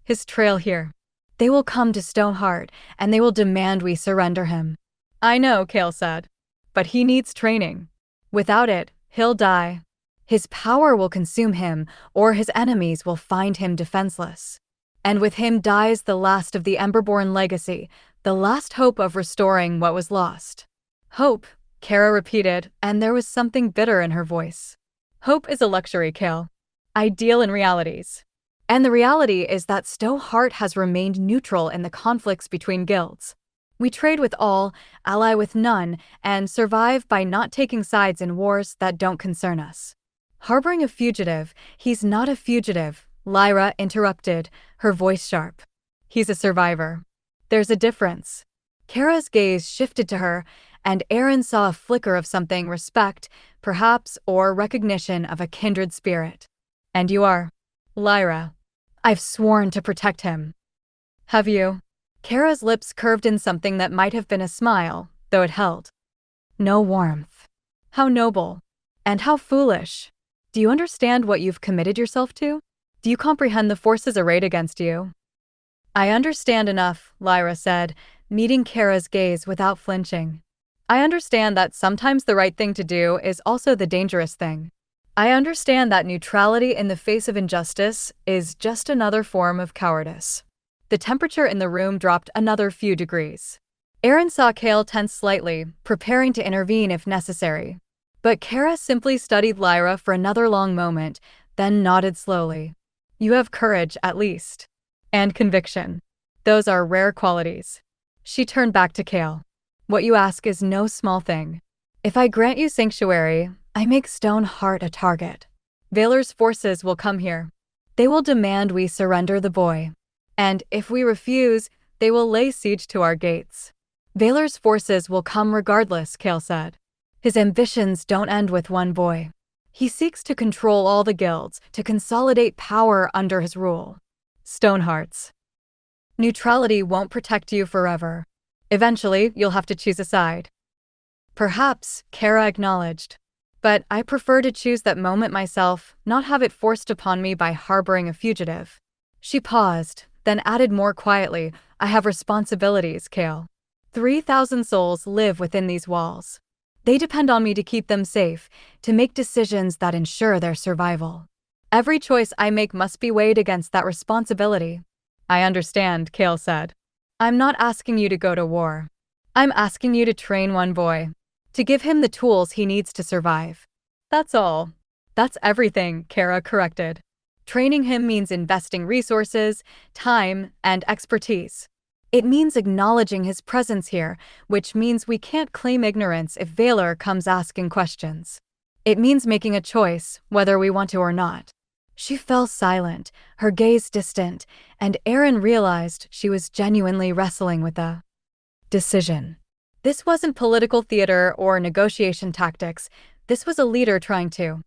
Speaker 1: his trail here. They will come to Stoneheart, and they will demand we surrender him. I know, Kale said. But he needs training. Without it, he'll die. His power will consume him, or his enemies will find him defenseless. And with him dies the last of the Emberborn legacy, the last hope of restoring what was lost. Hope, Kara repeated, and there was something bitter in her voice. Hope is a luxury, Kale. I deal in realities. And the reality is that Stoneheart has remained neutral in the conflicts between guilds. We trade with all, ally with none, and survive by not taking sides in wars that don't concern us. Harboring a fugitive, he's not a fugitive, Lyra interrupted, her voice sharp. He's a survivor. There's a difference. Kara's gaze shifted to her, and Erin saw a flicker of something, respect, perhaps, or recognition of a kindred spirit. And you are? Lyra. I've sworn to protect him. Have you? Kara's lips curved in something that might have been a smile, though it held no warmth. How noble. And how foolish. Do you understand what you've committed yourself to? Do you comprehend the forces arrayed against you? I understand enough, Lyra said, meeting Kara's gaze without flinching. I understand that sometimes the right thing to do is also the dangerous thing. I understand that neutrality in the face of injustice is just another form of cowardice. The temperature in the room dropped another few degrees. Erin saw Kale tense slightly, preparing to intervene if necessary. But Kara simply studied Lyra for another long moment, then nodded slowly. You have courage, at least. And conviction. Those are rare qualities. She turned back to Kale. What you ask is no small thing. If I grant you sanctuary, I make Stoneheart a target. Valor's forces will come here. They will demand we surrender the boy. And if we refuse, they will lay siege to our gates. Valor's forces will come regardless, Kale said. His ambitions don't end with one boy. He seeks to control all the guilds, to consolidate power under his rule. Stoneheart's neutrality won't protect you forever. Eventually, you'll have to choose a side. Perhaps, Kara acknowledged. But I prefer to choose that moment myself, not have it forced upon me by harboring a fugitive. She paused, then added more quietly, I have responsibilities, Kale. 3,000 souls live within these walls. They depend on me to keep them safe, to make decisions that ensure their survival. Every choice I make must be weighed against that responsibility. I understand, Kale said. I'm not asking you to go to war. I'm asking you to train one boy. To give him the tools he needs to survive. That's all. That's everything, Kara corrected. Training him means investing resources, time, and expertise. It means acknowledging his presence here, which means we can't claim ignorance if Valor comes asking questions. It means making a choice, whether we want to or not. She fell silent, her gaze distant, and Aaron realized she was genuinely wrestling with a decision. This wasn't political theater or negotiation tactics. This was a leader trying to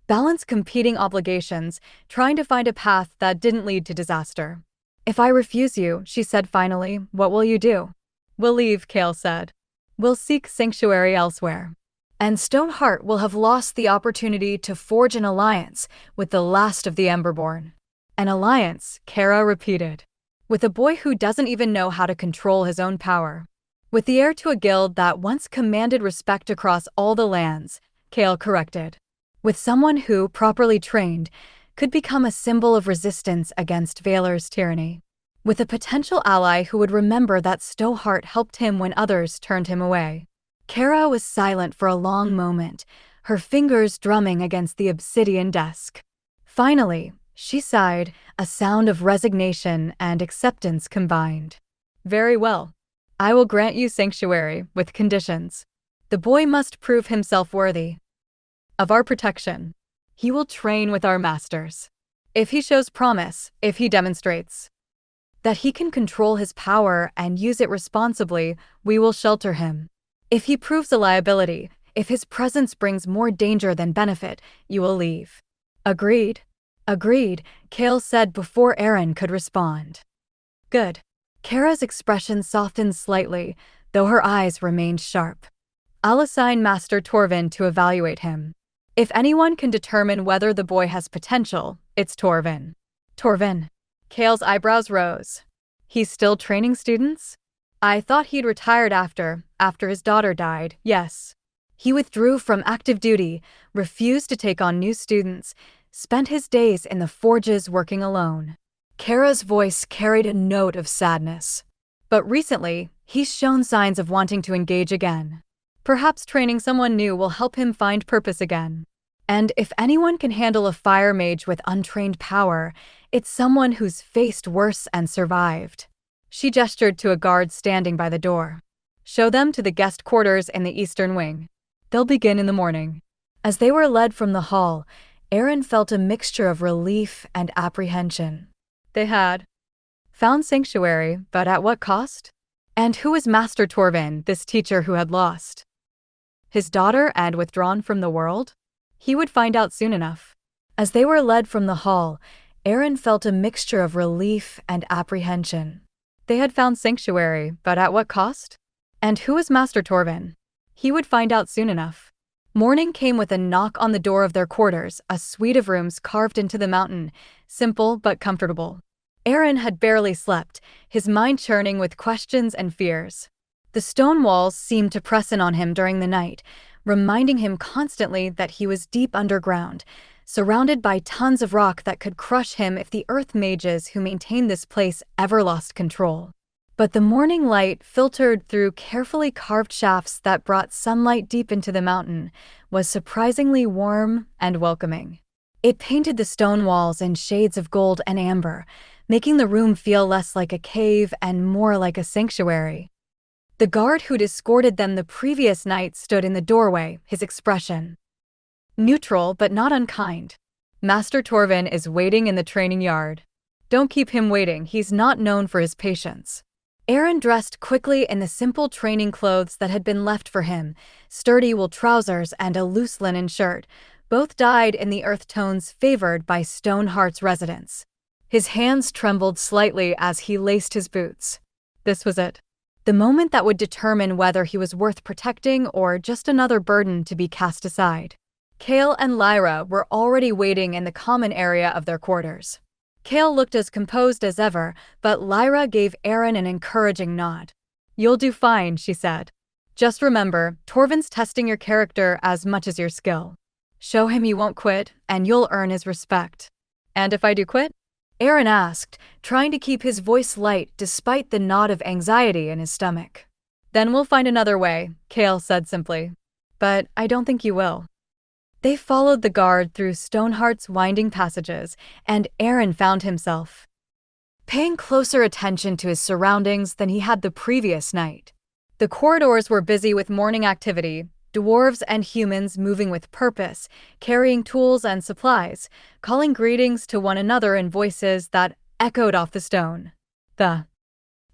Speaker 1: balance competing obligations, trying to find a path that didn't lead to disaster. If I refuse you, she said finally, what will you do? We'll leave, Kale said. We'll seek sanctuary elsewhere. And Stoneheart will have lost the opportunity to forge an alliance with the last of the Emberborn. An alliance, Kara repeated. With a boy who doesn't even know how to control his own power. With the heir to a guild that once commanded respect across all the lands, Kale corrected. With someone who, properly trained, could become a symbol of resistance against Valor's tyranny. With a potential ally who would remember that Stoneheart helped him when others turned him away. Kara was silent for a long moment, her fingers drumming against the obsidian desk. Finally, she sighed, a sound of resignation and acceptance combined. Very well. I will grant you sanctuary, with conditions. The boy must prove himself worthy of our protection. He will train with our masters. If he shows promise, if he demonstrates that he can control his power and use it responsibly, we will shelter him. If he proves a liability, if his presence brings more danger than benefit, you will leave. Agreed. Agreed, Kale said before Aaron could respond. Good. Kara's expression softened slightly, though her eyes remained sharp. I'll assign Master Torvin to evaluate him. If anyone can determine whether the boy has potential, it's Torvin. Torvin. Kale's eyebrows rose. He's still training students? I thought he'd retired after his daughter died, yes. He withdrew from active duty, refused to take on new students, spent his days in the forges working alone. Kara's voice carried a note of sadness. But recently, he's shown signs of wanting to engage again. Perhaps training someone new will help him find purpose again. And if anyone can handle a fire mage with untrained power, it's someone who's faced worse and survived. She gestured to a guard standing by the door. Show them to the guest quarters in the eastern wing. They'll begin in the morning. As they were led from the hall, Aaron felt a mixture of relief and apprehension. They had found sanctuary, but at what cost? And who was Master Torvin, this teacher who had lost his daughter and withdrawn from the world? He would find out soon enough. As they were led from the hall, Aaron felt a mixture of relief and apprehension. They had found sanctuary, but at what cost? And who was Master Torvin? He would find out soon enough. Morning came with a knock on the door of their quarters, a suite of rooms carved into the mountain, simple but comfortable. Aaron had barely slept, his mind churning with questions and fears. The stone walls seemed to press in on him during the night, reminding him constantly that he was deep underground, surrounded by tons of rock that could crush him if the earth mages who maintained this place ever lost control. But the morning light, filtered through carefully carved shafts that brought sunlight deep into the mountain, was surprisingly warm and welcoming. It painted the stone walls in shades of gold and amber, making the room feel less like a cave and more like a sanctuary. The guard who'd escorted them the previous night stood in the doorway, his expression neutral but not unkind. Master Torvin is waiting in the training yard. Don't keep him waiting, he's not known for his patience. Aaron dressed quickly in the simple training clothes that had been left for him, sturdy wool trousers and a loose linen shirt, both dyed in the earth tones favored by Stoneheart's residents. His hands trembled slightly as he laced his boots. This was it. The moment that would determine whether he was worth protecting or just another burden to be cast aside. Kale and Lyra were already waiting in the common area of their quarters. Kale looked as composed as ever, but Lyra gave Aaron an encouraging nod. You'll do fine, she said. Just remember, Torvin's testing your character as much as your skill. Show him you won't quit, and you'll earn his respect. And if I do quit? Aaron asked, trying to keep his voice light despite the knot of anxiety in his stomach. Then we'll find another way, Kale said simply. But I don't think you will. They followed the guard through Stoneheart's winding passages, and Aaron found himself paying closer attention to his surroundings than he had the previous night. The corridors were busy with morning activity, Dwarves and humans moving with purpose, carrying tools and supplies, calling greetings to one another in voices that echoed off the stone. The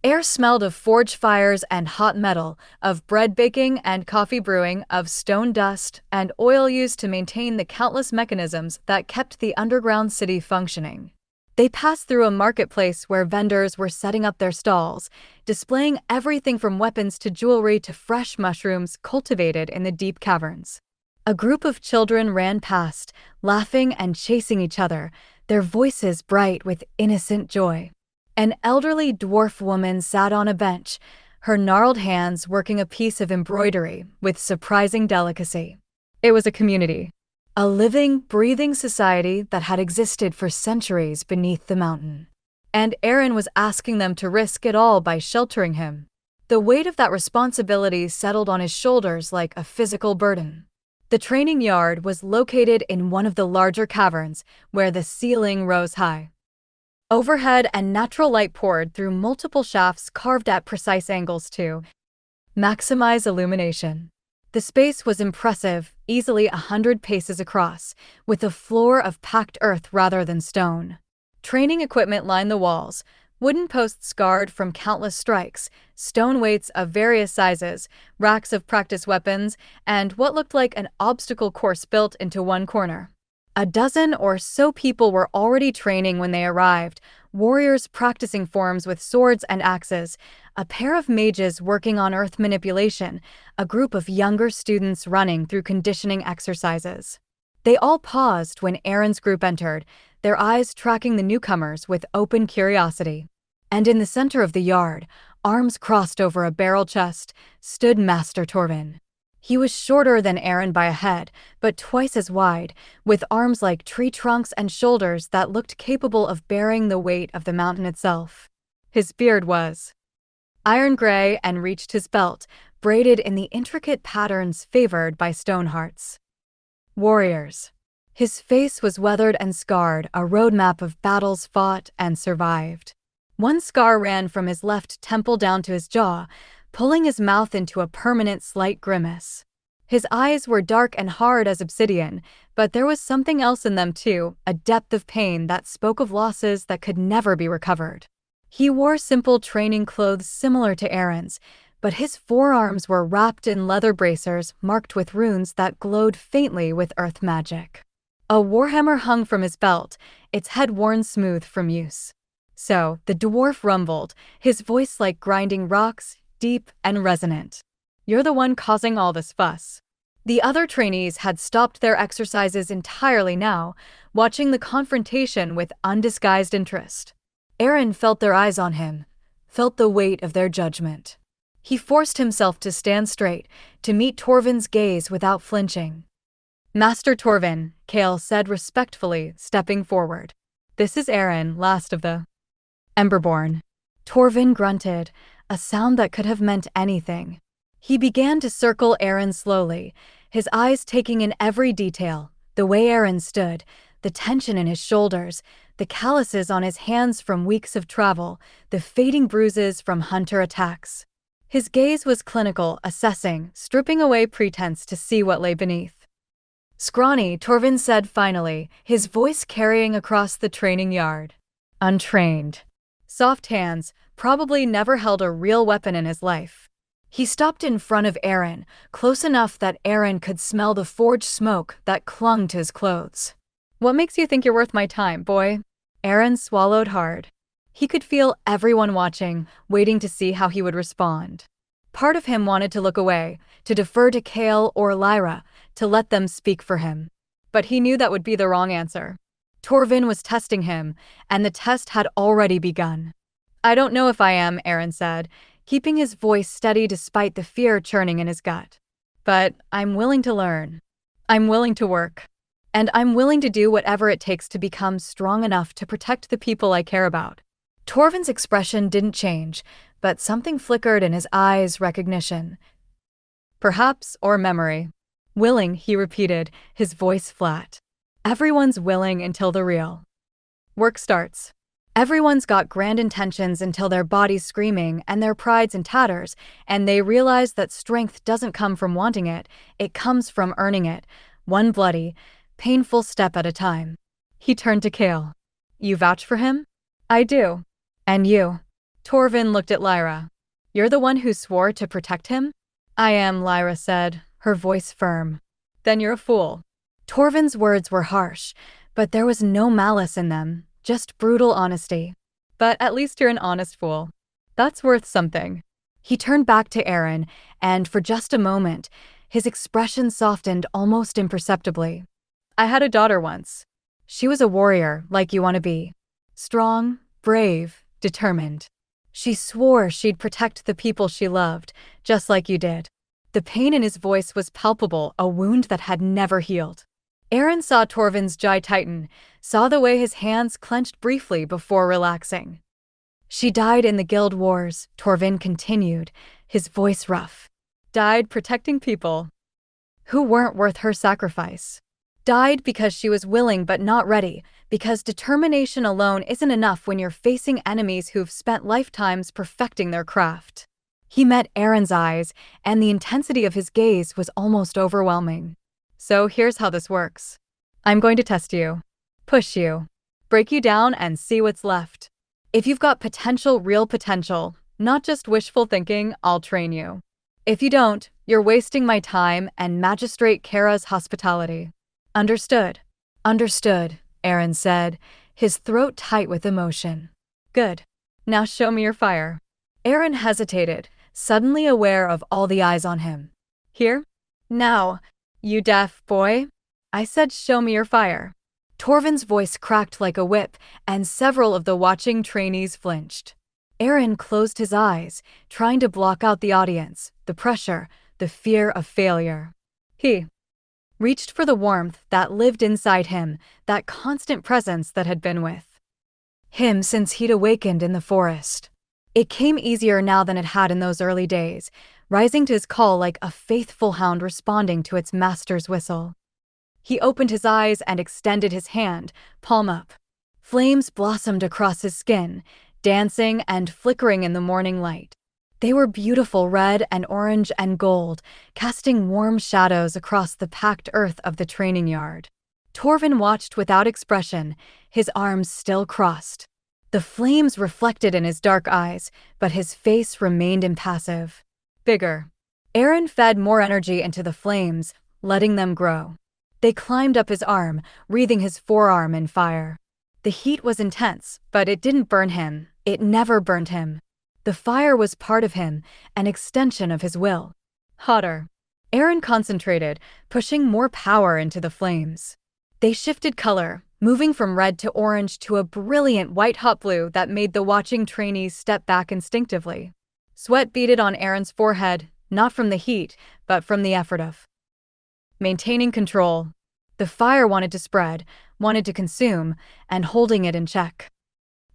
Speaker 1: air smelled of forge fires and hot metal, of bread baking and coffee brewing, of stone dust and oil used to maintain the countless mechanisms that kept the underground city functioning. They passed through a marketplace where vendors were setting up their stalls, displaying everything from weapons to jewelry to fresh mushrooms cultivated in the deep caverns. A group of children ran past, laughing and chasing each other, their voices bright with innocent joy. An elderly dwarf woman sat on a bench, her gnarled hands working a piece of embroidery with surprising delicacy. It was a community. A living, breathing society that had existed for centuries beneath the mountain. And Aaron was asking them to risk it all by sheltering him. The weight of that responsibility settled on his shoulders like a physical burden. The training yard was located in one of the larger caverns, where the ceiling rose high. Overhead and natural light poured through multiple shafts carved at precise angles to maximize illumination. The space was impressive, easily 100 paces across, with a floor of packed earth rather than stone. Training equipment lined the walls, wooden posts scarred from countless strikes, stone weights of various sizes, racks of practice weapons, and what looked like an obstacle course built into one corner. A dozen or so people were already training when they arrived, warriors practicing forms with swords and axes, a pair of mages working on earth manipulation, a group of younger students running through conditioning exercises. They all paused when Aaron's group entered, their eyes tracking the newcomers with open curiosity. And in the center of the yard, arms crossed over a barrel chest, stood Master Torvin. He was shorter than Aaron by a head, but twice as wide, with arms like tree trunks and shoulders that looked capable of bearing the weight of the mountain itself. His beard was iron gray and reached his belt, braided in the intricate patterns favored by stone hearts. Warriors. His face was weathered and scarred, a roadmap of battles fought and survived. One scar ran from his left temple down to his jaw, pulling his mouth into a permanent slight grimace. His eyes were dark and hard as obsidian, but there was something else in them too, a depth of pain that spoke of losses that could never be recovered. He wore simple training clothes similar to Aaron's, but his forearms were wrapped in leather bracers marked with runes that glowed faintly with earth magic. A warhammer hung from his belt, its head worn smooth from use. So, the dwarf rumbled, his voice like grinding rocks, deep and resonant. "You're the one causing all this fuss." The other trainees had stopped their exercises entirely now, watching the confrontation with undisguised interest. Aaron felt their eyes on him, felt the weight of their judgment. He forced himself to stand straight, to meet Torvin's gaze without flinching. "Master Torvin," Kale said respectfully, stepping forward. "This is Aaron, last of the Emberborn." Torvin grunted, a sound that could have meant anything. He began to circle Aaron slowly, his eyes taking in every detail, the way Aaron stood, the tension in his shoulders, the calluses on his hands from weeks of travel, the fading bruises from hunter attacks. His gaze was clinical, assessing, stripping away pretense to see what lay beneath. "Scrawny," Torvin said finally, his voice carrying across the training yard. "Untrained. Soft hands, probably never held a real weapon in his life." He stopped in front of Aaron, close enough that Aaron could smell the forge smoke that clung to his clothes. "What makes you think you're worth my time, boy?" Aaron swallowed hard. He could feel everyone watching, waiting to see how he would respond. Part of him wanted to look away, to defer to Kale or Lyra, to let them speak for him. But he knew that would be the wrong answer. Torvin was testing him, and the test had already begun. "I don't know if I am," Aaron said, keeping his voice steady despite the fear churning in his gut. "But I'm willing to learn. I'm willing to work. And I'm willing to do whatever it takes to become strong enough to protect the people I care about." Torvin's expression didn't change, but something flickered in his eyes, recognition. Perhaps, or memory. "Willing," he repeated, his voice flat. "Everyone's willing until the real work starts." Everyone's got grand intentions until their body's screaming and their pride's in tatters, and they realize that strength doesn't come from wanting it, it comes from earning it, one bloody, painful step at a time. He turned to Kale. You vouch for him? I do. And you? Torvin looked at Lyra. You're the one who swore to protect him? I am, Lyra said, her voice firm. Then you're a fool. Torvin's words were harsh, but there was no malice in them, just brutal honesty. But at least you're an honest fool. That's worth something. He turned back to Aaron, and for just a moment, his expression softened almost imperceptibly. I had a daughter once. She was a warrior, like you want to be. Strong, brave, determined. She swore she'd protect the people she loved, just like you did. The pain in his voice was palpable, a wound that had never healed. Aaron saw Torvin's jaw tighten, saw the way his hands clenched briefly before relaxing. She died in the guild wars, Torvin continued, his voice rough. Died protecting people who weren't worth her sacrifice. Died because she was willing but not ready, because determination alone isn't enough when you're facing enemies who've spent lifetimes perfecting their craft. He met Aaron's eyes, and the intensity of his gaze was almost overwhelming. So here's how this works. I'm going to test you, push you, break you down and see what's left. If you've got potential, real potential, not just wishful thinking, I'll train you. If you don't, you're wasting my time and Magistrate Kara's hospitality. Understood? Understood, Aaron said, his throat tight with emotion. Good. Now show me your fire. Aaron hesitated, suddenly aware of all the eyes on him. Here? Now. You deaf boy? I said show me your fire. Torvin's voice cracked like a whip, and several of the watching trainees flinched. Aaron closed his eyes, trying to block out the audience, the pressure, the fear of failure. He reached for the warmth that lived inside him, that constant presence that had been with him since he'd awakened in the forest. It came easier now than it had in those early days, rising to his call like a faithful hound responding to its master's whistle. He opened his eyes and extended his hand, palm up. Flames blossomed across his skin, dancing and flickering in the morning light. They were beautiful red and orange and gold, casting warm shadows across the packed earth of the training yard. Torvin watched without expression, his arms still crossed. The flames reflected in his dark eyes, but his face remained impassive. Bigger. Aaron fed more energy into the flames, letting them grow. They climbed up his arm, wreathing his forearm in fire. The heat was intense, but it didn't burn him. It never burned him. The fire was part of him, an extension of his will. Hotter. Aaron concentrated, pushing more power into the flames. They shifted color, moving from red to orange to a brilliant white-hot blue that made the watching trainees step back instinctively. Sweat beaded on Aaron's forehead, not from the heat, but from the effort of maintaining control. The fire wanted to spread, wanted to consume, and holding it in check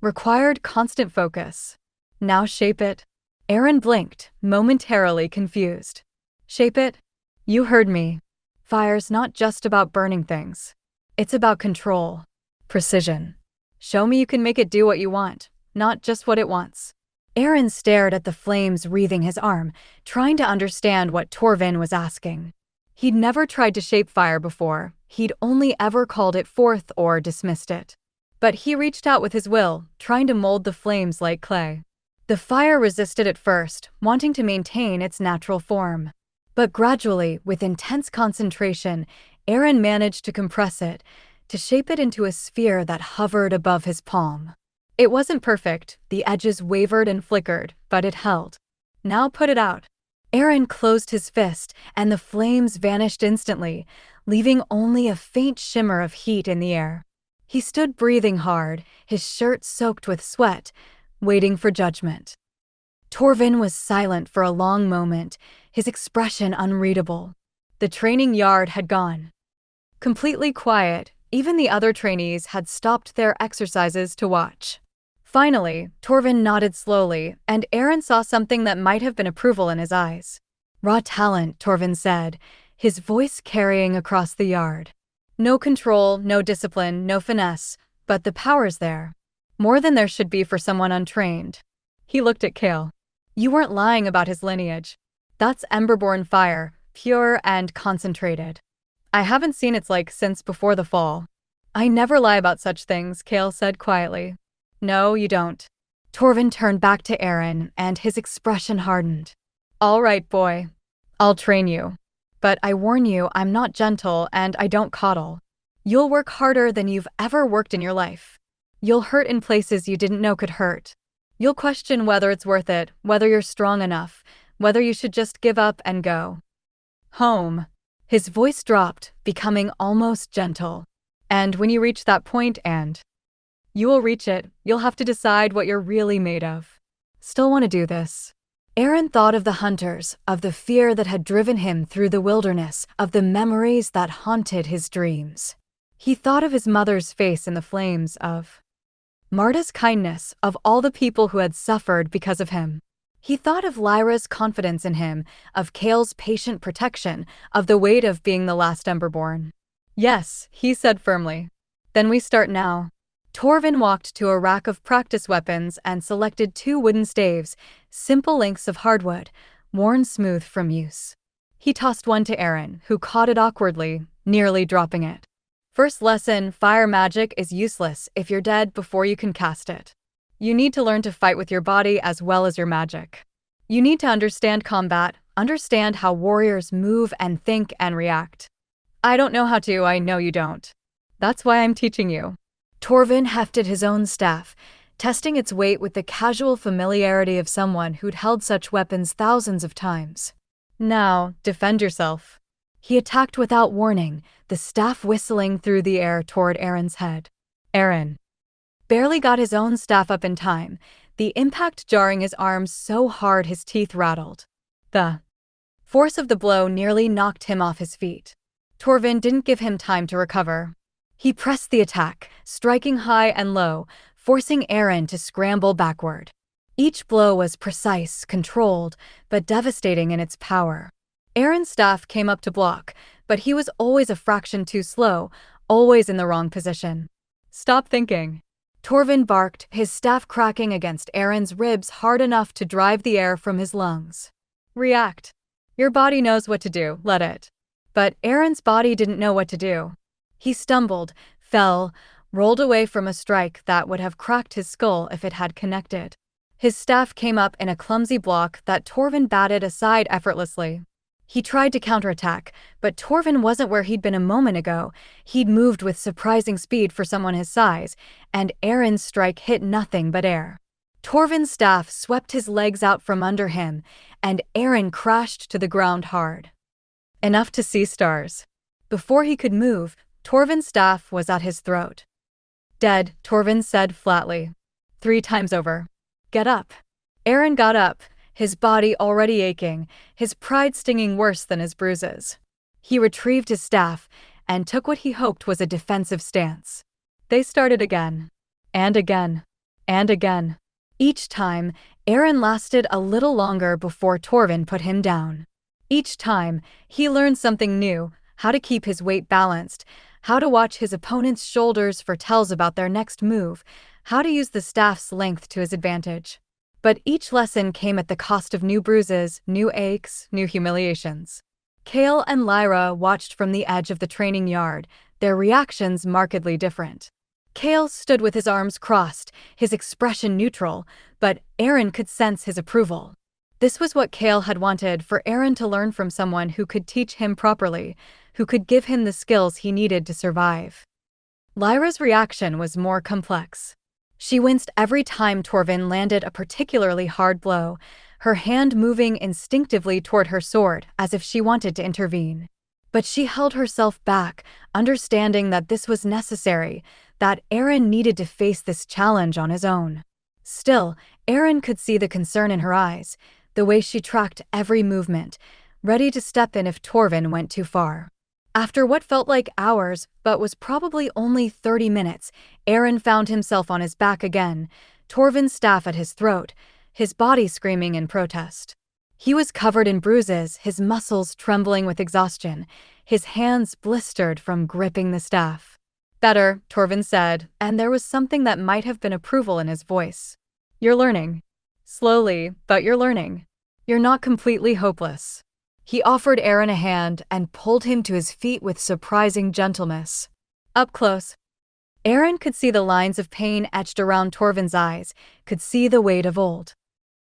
Speaker 1: required constant focus. Now shape it. Aaron blinked, momentarily confused. Shape it? You heard me. Fire's not just about burning things. It's about control, precision. Show me you can make it do what you want, not just what it wants. Aaron stared at the flames wreathing his arm, trying to understand what Torvin was asking. He'd never tried to shape fire before, he'd only ever called it forth or dismissed it. But he reached out with his will, trying to mold the flames like clay. The fire resisted at first, wanting to maintain its natural form. But gradually, with intense concentration, Aaron managed to compress it, to shape it into a sphere that hovered above his palm. It wasn't perfect, the edges wavered and flickered, but it held. Now put it out. Aaron closed his fist, and the flames vanished instantly, leaving only a faint shimmer of heat in the air. He stood breathing hard, his shirt soaked with sweat, waiting for judgment. Torvin was silent for a long moment, his expression unreadable. The training yard had gone completely quiet. Even the other trainees had stopped their exercises to watch. Finally, Torvin nodded slowly, and Aaron saw something that might have been approval in his eyes. Raw talent, Torvin said, his voice carrying across the yard. No control, no discipline, no finesse, but the power's there. More than there should be for someone untrained. He looked at Kale. You weren't lying about his lineage. That's Emberborn fire, pure and concentrated. I haven't seen its like since before the fall. I never lie about such things, Kale said quietly. No, you don't. Torvin turned back to Aaron, and his expression hardened. All right, boy. I'll train you. But I warn you, I'm not gentle and I don't coddle. You'll work harder than you've ever worked in your life. You'll hurt in places you didn't know could hurt. You'll question whether it's worth it, whether you're strong enough, whether you should just give up and go home. His voice dropped, becoming almost gentle. And when you reach that point, and you will reach it, you'll have to decide what you're really made of. Still want to do this? Aaron thought of the hunters, of the fear that had driven him through the wilderness, of the memories that haunted his dreams. He thought of his mother's face in the flames, of Marta's kindness, of all the people who had suffered because of him. He thought of Lyra's confidence in him, of Kale's patient protection, of the weight of being the last Emberborn. Yes, he said firmly. Then we start now. Torvin walked to a rack of practice weapons and selected 2 wooden staves, simple lengths of hardwood, worn smooth from use. He tossed one to Aaron, who caught it awkwardly, nearly dropping it. First lesson, fire magic is useless if you're dead before you can cast it. You need to learn to fight with your body as well as your magic. You need to understand combat, understand how warriors move and think and react. I don't know how to, I know you don't. That's why I'm teaching you. Torvin hefted his own staff, testing its weight with the casual familiarity of someone who'd held such weapons thousands of times. Now, defend yourself. He attacked without warning, the staff whistling through the air toward Aaron's head. Aaron barely got his own staff up in time, the impact jarring his arms so hard his teeth rattled. The force of the blow nearly knocked him off his feet. Torvin didn't give him time to recover. He pressed the attack, striking high and low, forcing Aaron to scramble backward. Each blow was precise, controlled, but devastating in its power. Aaron's staff came up to block, but he was always a fraction too slow, always in the wrong position. Stop thinking. Torvin barked, his staff cracking against Aaron's ribs hard enough to drive the air from his lungs. React. Your body knows what to do, let it. But Aaron's body didn't know what to do. He stumbled, fell, rolled away from a strike that would have cracked his skull if it had connected. His staff came up in a clumsy block that Torvin batted aside effortlessly. He tried to counterattack, but Torvin wasn't where he'd been a moment ago. He'd moved with surprising speed for someone his size, and Aaron's strike hit nothing but air. Torvin's staff swept his legs out from under him, and Aaron crashed to the ground hard. Enough to see stars. Before he could move, Torvin's staff was at his throat. Dead, Torvin said flatly. 3 times over. Get up. Aaron got up, his body already aching, his pride stinging worse than his bruises. He retrieved his staff and took what he hoped was a defensive stance. They started again. And again. And again. Each time, Aaron lasted a little longer before Torvin put him down. Each time, he learned something new, how to keep his weight balanced, how to watch his opponent's shoulders for tells about their next move, how to use the staff's length to his advantage. But each lesson came at the cost of new bruises, new aches, new humiliations. Kale and Lyra watched from the edge of the training yard, their reactions markedly different. Kale stood with his arms crossed, his expression neutral, but Aaron could sense his approval. This was what Kale had wanted, for Aaron to learn from someone who could teach him properly, who could give him the skills he needed to survive. Lyra's reaction was more complex. She winced every time Torvin landed a particularly hard blow, her hand moving instinctively toward her sword as if she wanted to intervene. But she held herself back, understanding that this was necessary, that Aaron needed to face this challenge on his own. Still, Aaron could see the concern in her eyes, the way she tracked every movement, ready to step in if Torvin went too far. After what felt like hours, but was probably only 30 minutes, Aaron found himself on his back again, Torvin's staff at his throat, his body screaming in protest. He was covered in bruises, his muscles trembling with exhaustion, his hands blistered from gripping the staff. Better, Torvin said, and there was something that might have been approval in his voice. You're learning. Slowly, but you're learning. You're not completely hopeless. He offered Aaron a hand and pulled him to his feet with surprising gentleness. Up close. Aaron could see the lines of pain etched around Torvin's eyes, could see the weight of old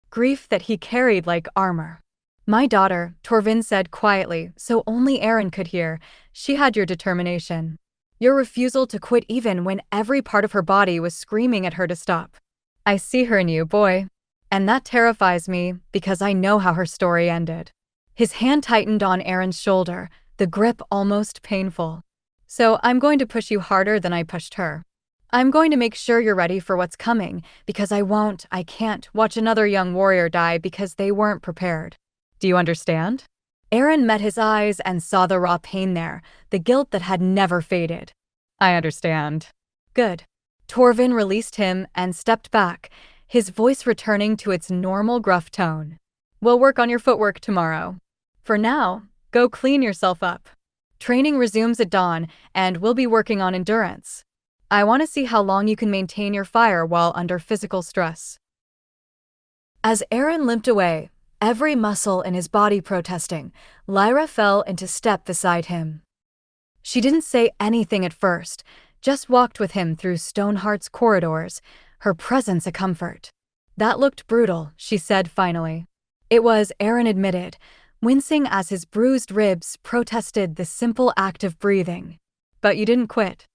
Speaker 1: grief that he carried like armor. My daughter, Torvin said quietly, so only Aaron could hear, she had your determination. Your refusal to quit even when every part of her body was screaming at her to stop. I see her in you, boy. And that terrifies me, because I know how her story ended. His hand tightened on Aaron's shoulder, the grip almost painful. So I'm going to push you harder than I pushed her. I'm going to make sure you're ready for what's coming, because I can't watch another young warrior die because they weren't prepared. Do you understand? Aaron met his eyes and saw the raw pain there, the guilt that had never faded. I understand. Good. Torvin released him and stepped back, his voice returning to its normal gruff tone. We'll work on your footwork tomorrow. For now, go clean yourself up. Training resumes at dawn, and we'll be working on endurance. I want to see how long you can maintain your fire while under physical stress. As Aaron limped away, every muscle in his body protesting, Lyra fell into step beside him. She didn't say anything at first, just walked with him through Stoneheart's corridors, her presence a comfort. That looked brutal, she said finally. It was, Aaron admitted, wincing as his bruised ribs protested the simple act of breathing. But you didn't quit.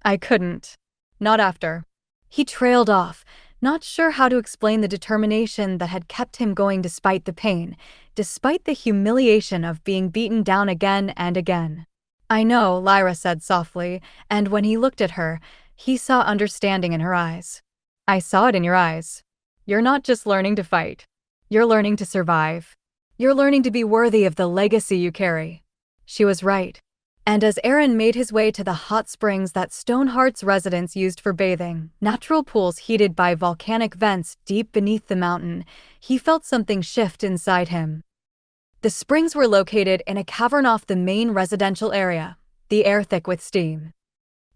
Speaker 1: I couldn't. Not after. He trailed off, not sure how to explain the determination that had kept him going despite the pain, despite the humiliation of being beaten down again and again. I know, Lyra said softly, and when he looked at her, he saw understanding in her eyes. I saw it in your eyes. You're not just learning to fight. You're learning to survive. You're learning to be worthy of the legacy you carry. She was right. And as Aaron made his way to the hot springs that Stoneheart's residents used for bathing, natural pools heated by volcanic vents deep beneath the mountain, he felt something shift inside him. The springs were located in a cavern off the main residential area, the air thick with steam.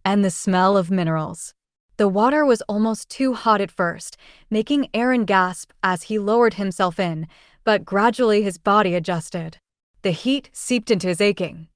Speaker 1: And the smell of minerals. The water was almost too hot at first, making Aaron gasp as he lowered himself in, but gradually his body adjusted. The heat seeped into his aching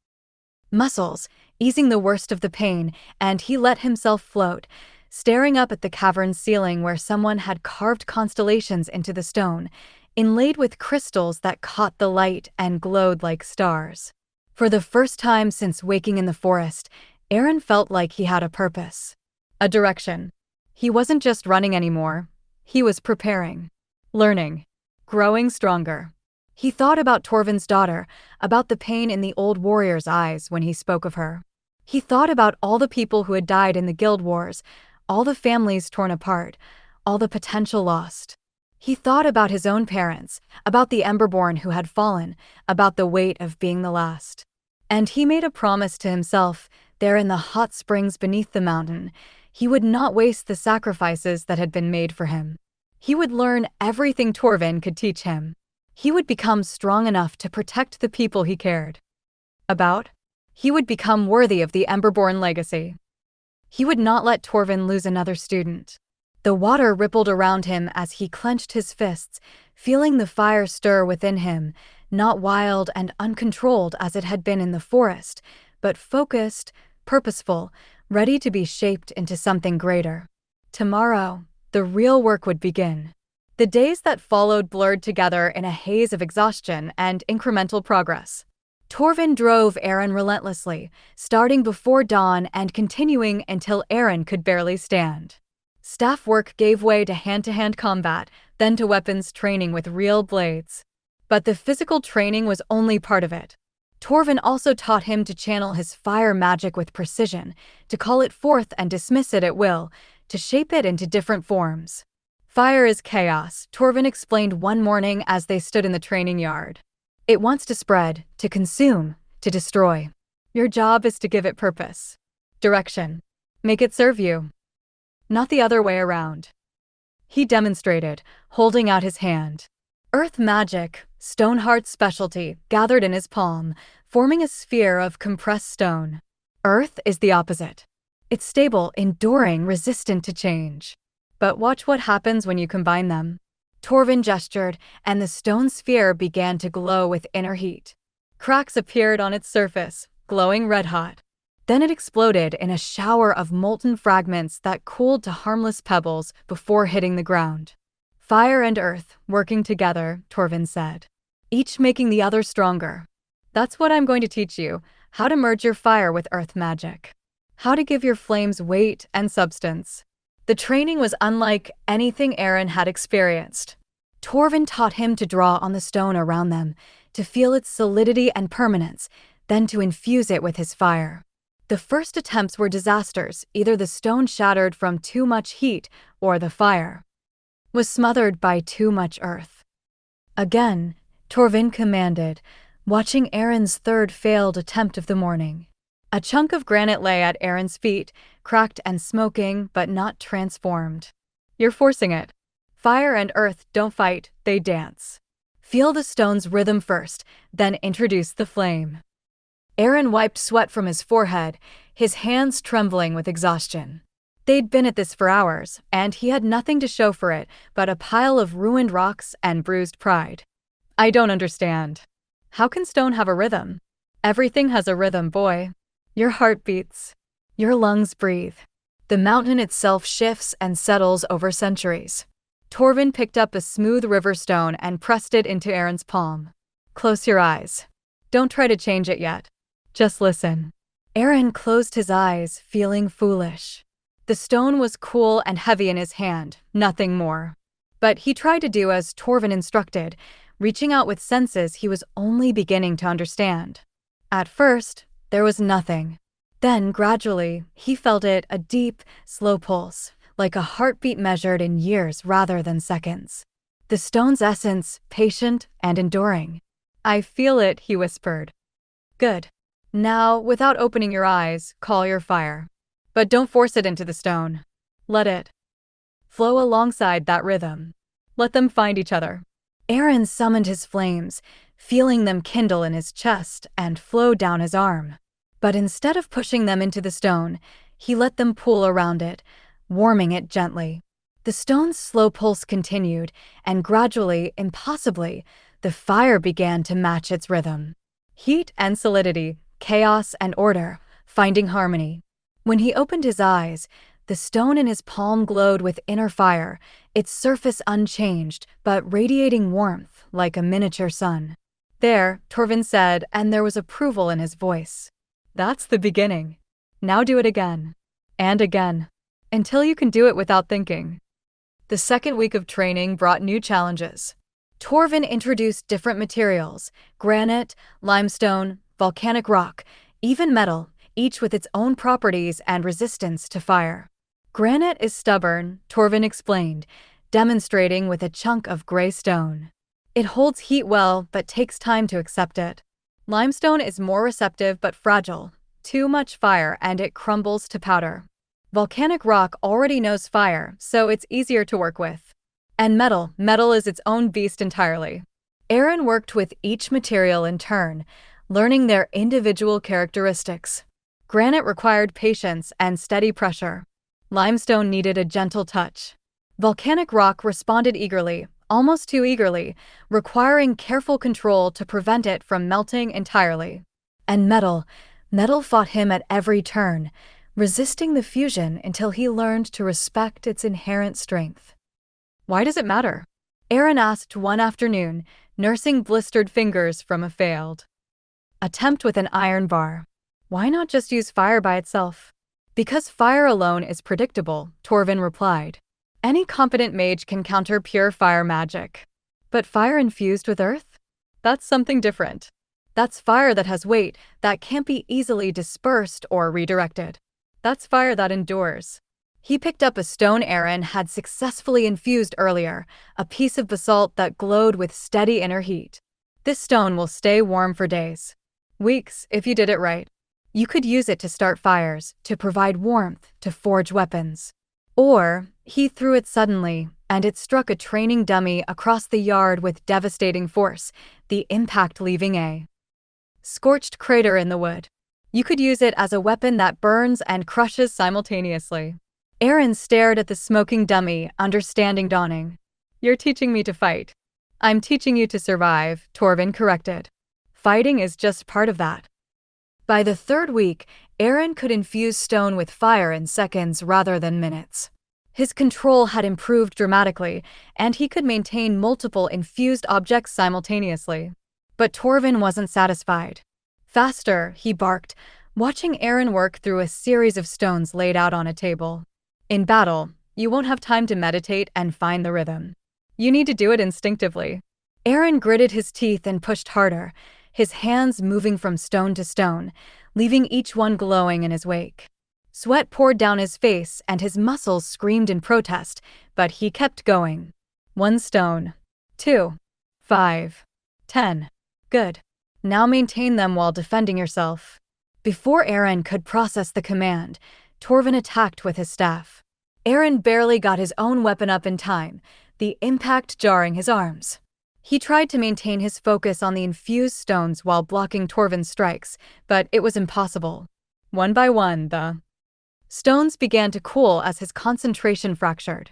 Speaker 1: muscles, easing the worst of the pain, and he let himself float, staring up at the cavern's ceiling where someone had carved constellations into the stone, inlaid with crystals that caught the light and glowed like stars. For the first time since waking in the forest, Aaron felt like he had a purpose. A direction. He wasn't just running anymore. He was preparing. Learning. Growing stronger. He thought about Torvin's daughter, about the pain in the old warrior's eyes when he spoke of her. He thought about all the people who had died in the guild wars, all the families torn apart, all the potential lost. He thought about his own parents, about the Emberborn who had fallen, about the weight of being the last. And he made a promise to himself, there in the hot springs beneath the mountain, he would not waste the sacrifices that had been made for him. He would learn everything Torvin could teach him. He would become strong enough to protect the people he cared about. He would become worthy of the Emberborn legacy. He would not let Torvin lose another student. The water rippled around him as he clenched his fists, feeling the fire stir within him, not wild and uncontrolled as it had been in the forest, but focused, purposeful, ready to be shaped into something greater. Tomorrow, the real work would begin. The days that followed blurred together in a haze of exhaustion and incremental progress. Torvin drove Aaron relentlessly, starting before dawn and continuing until Aaron could barely stand. Staff work gave way to hand-to-hand combat, then to weapons training with real blades. But the physical training was only part of it. Torvin also taught him to channel his fire magic with precision, to call it forth and dismiss it at will, to shape it into different forms. Fire is chaos, Torvin explained one morning as they stood in the training yard. It wants to spread, to consume, to destroy. Your job is to give it purpose. Direction. Make it serve you. Not the other way around. He demonstrated, holding out his hand. Earth magic, Stoneheart's specialty, gathered in his palm, forming a sphere of compressed stone. Earth is the opposite. It's stable, enduring, resistant to change. But watch what happens when you combine them. Torvin gestured, and the stone sphere began to glow with inner heat. Cracks appeared on its surface, glowing red-hot. Then it exploded in a shower of molten fragments that cooled to harmless pebbles before hitting the ground. Fire and earth, working together, Torvin said, each making the other stronger. That's what I'm going to teach you, how to merge your fire with earth magic. How to give your flames weight and substance. The training was unlike anything Aaron had experienced. Torvin taught him to draw on the stone around them, to feel its solidity and permanence, then to infuse it with his fire. The first attempts were disasters, either the stone shattered from too much heat or the fire was smothered by too much earth. Again, Torvin commanded, watching Aaron's third failed attempt of the morning. A chunk of granite lay at Aaron's feet, cracked and smoking, but not transformed. You're forcing it. Fire and earth don't fight, they dance. Feel the stone's rhythm first, then introduce the flame. Aaron wiped sweat from his forehead, his hands trembling with exhaustion. They'd been at this for hours, and he had nothing to show for it but a pile of ruined rocks and bruised pride. I don't understand. How can stone have a rhythm? Everything has a rhythm, boy. Your heart beats. Your lungs breathe. The mountain itself shifts and settles over centuries. Torvin picked up a smooth river stone and pressed it into Aaron's palm. Close your eyes. Don't try to change it yet. Just listen. Aaron closed his eyes, feeling foolish. The stone was cool and heavy in his hand, nothing more. But he tried to do as Torvin instructed, reaching out with senses he was only beginning to understand. At first, there was nothing. Then, gradually, he felt it, a deep, slow pulse, like a heartbeat measured in years rather than seconds. The stone's essence, patient and enduring. I feel it, he whispered. Good. Now, without opening your eyes, call your fire. But don't force it into the stone. Let it flow alongside that rhythm. Let them find each other. Aaron summoned his flames, feeling them kindle in his chest and flow down his arm. But instead of pushing them into the stone, he let them pool around it, warming it gently. The stone's slow pulse continued, and gradually, impossibly, the fire began to match its rhythm. Heat and solidity, chaos and order, finding harmony. When he opened his eyes, the stone in his palm glowed with inner fire, its surface unchanged, but radiating warmth like a miniature sun. There, Torvin said, and there was approval in his voice. That's the beginning. Now do it again. And again. Until you can do it without thinking. The second week of training brought new challenges. Torvin introduced different materials: granite, limestone, volcanic rock, even metal, each with its own properties and resistance to fire. Granite is stubborn, Torvin explained, demonstrating with a chunk of gray stone. It holds heat well, but takes time to accept it. Limestone is more receptive but fragile. Too much fire and it crumbles to powder. Volcanic rock already knows fire, so it's easier to work with. And metal is its own beast entirely. Aaron worked with each material in turn, learning their individual characteristics. Granite required patience and steady pressure. Limestone needed a gentle touch. Volcanic rock responded eagerly, almost too eagerly, requiring careful control to prevent it from melting entirely. And metal fought him at every turn, resisting the fusion until he learned to respect its inherent strength. Why does it matter? Aaron asked one afternoon, nursing blistered fingers from a failed attempt with an iron bar. Why not just use fire by itself? Because fire alone is predictable, Torvin replied. Any competent mage can counter pure fire magic. But fire infused with earth? That's something different. That's fire that has weight, that can't be easily dispersed or redirected. That's fire that endures. He picked up a stone Aaron had successfully infused earlier, a piece of basalt that glowed with steady inner heat. This stone will stay warm for days. Weeks, if you did it right. You could use it to start fires, to provide warmth, to forge weapons. Or, he threw it suddenly, and it struck a training dummy across the yard with devastating force, the impact leaving a scorched crater in the wood. You could use it as a weapon that burns and crushes simultaneously. Aaron stared at the smoking dummy, understanding dawning. You're teaching me to fight. I'm teaching you to survive, Torvin corrected. Fighting is just part of that. By the third week, Aaron could infuse stone with fire in seconds rather than minutes. His control had improved dramatically, and he could maintain multiple infused objects simultaneously. But Torvin wasn't satisfied. Faster, he barked, watching Aaron work through a series of stones laid out on a table. In battle, you won't have time to meditate and find the rhythm. You need to do it instinctively. Aaron gritted his teeth and pushed harder, his hands moving from stone to stone, leaving each one glowing in his wake. Sweat poured down his face and his muscles screamed in protest, but he kept going. 1 stone. 2. 5. 10. Good. Now maintain them while defending yourself. Before Aaron could process the command, Torvin attacked with his staff. Aaron barely got his own weapon up in time, the impact jarring his arms. He tried to maintain his focus on the infused stones while blocking Torvin's strikes, but it was impossible. One by one, the stones began to cool as his concentration fractured.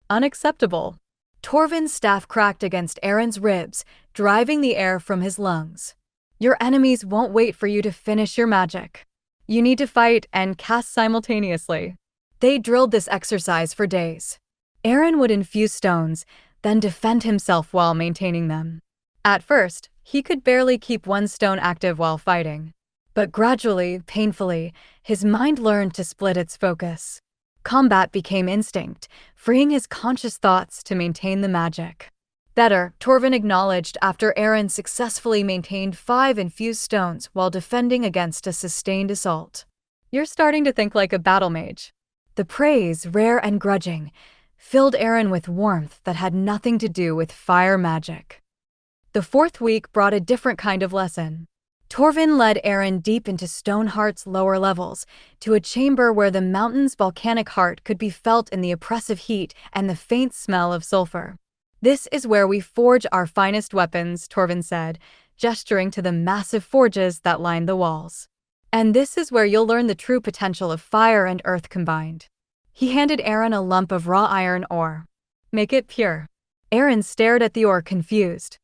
Speaker 1: Unacceptable. Torvin's staff cracked against Aaron's ribs, driving the air from his lungs. Your enemies won't wait for you to finish your magic. You need to fight and cast simultaneously. They drilled this exercise for days. Aaron would infuse stones, then defend himself while maintaining them. At first, he could barely keep one stone active while fighting. But gradually, painfully, his mind learned to split its focus. Combat became instinct, freeing his conscious thoughts to maintain the magic. Better, Torvin acknowledged after Aaron successfully maintained 5 infused stones while defending against a sustained assault. You're starting to think like a battle mage. The praise, rare and grudging, filled Aaron with warmth that had nothing to do with fire magic. The 4th week brought a different kind of lesson. Torvin led Aaron deep into Stoneheart's lower levels, to a chamber where the mountain's volcanic heart could be felt in the oppressive heat and the faint smell of sulfur. This is where we forge our finest weapons, Torvin said, gesturing to the massive forges that lined the walls. And this is where you'll learn the true potential of fire and earth combined. He handed Aaron a lump of raw iron ore. Make it pure. Aaron stared at the ore confused.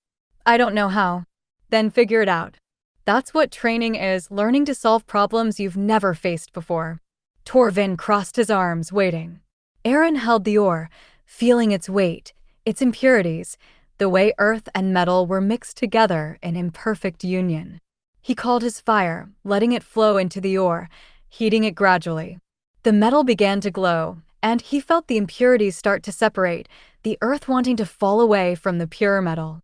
Speaker 1: I don't know how. Then figure it out. That's what training is, learning to solve problems you've never faced before. Torvin crossed his arms, waiting. Aaron held the ore, feeling its weight, its impurities, the way earth and metal were mixed together in imperfect union. He called his fire, letting it flow into the ore, heating it gradually. The metal began to glow, and he felt the impurities start to separate, the earth wanting to fall away from the pure metal.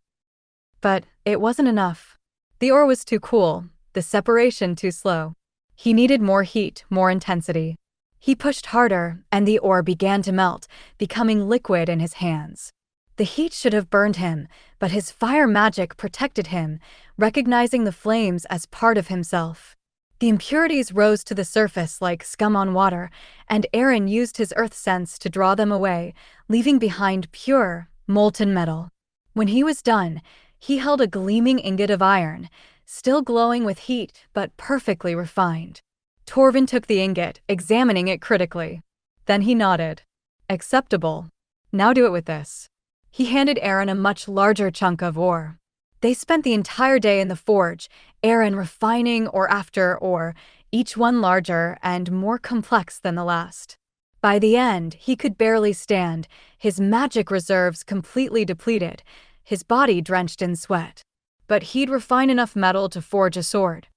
Speaker 1: But it wasn't enough. The ore was too cool, the separation too slow. He needed more heat, more intensity. He pushed harder, and the ore began to melt, becoming liquid in his hands. The heat should have burned him, but his fire magic protected him, recognizing the flames as part of himself. The impurities rose to the surface like scum on water, and Aaron used his earth sense to draw them away, leaving behind pure, molten metal. When he was done, he held a gleaming ingot of iron, still glowing with heat but perfectly refined. Torvin took the ingot, examining it critically. Then he nodded. Acceptable. Now do it with this. He handed Aaron a much larger chunk of ore. They spent the entire day in the forge, Aaron refining ore after ore, each one larger and more complex than the last. By the end, he could barely stand, his magic reserves completely depleted, his body drenched in sweat. But he'd refine enough metal to forge a sword.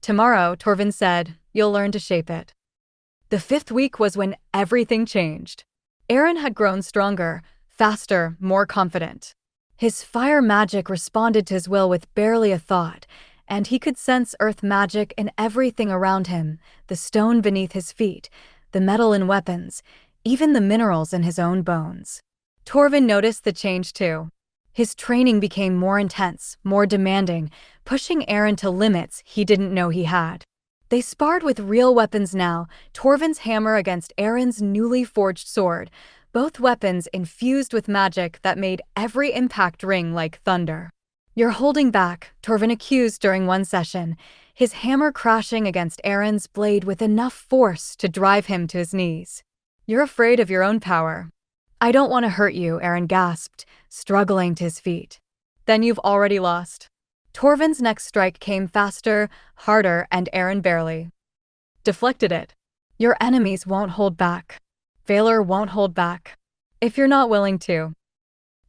Speaker 1: Tomorrow, Torvin said, you'll learn to shape it. The 5th week was when everything changed. Aaron had grown stronger, faster, more confident. His fire magic responded to his will with barely a thought, and he could sense earth magic in everything around him, the stone beneath his feet, the metal in weapons, even the minerals in his own bones. Torvin noticed the change too. His training became more intense, more demanding, pushing Aaron to limits he didn't know he had. They sparred with real weapons now, Torvin's hammer against Aaron's newly forged sword, both weapons infused with magic that made every impact ring like thunder. "You're holding back," Torvin accused during one session, his hammer crashing against Aaron's blade with enough force to drive him to his knees. "You're afraid of your own power." "I don't want to hurt you," Aaron gasped, struggling to his feet. "Then you've already lost." Torvin's next strike came faster, harder, and Aaron barely deflected it. "Your enemies won't hold back. Valor won't hold back. If you're not willing to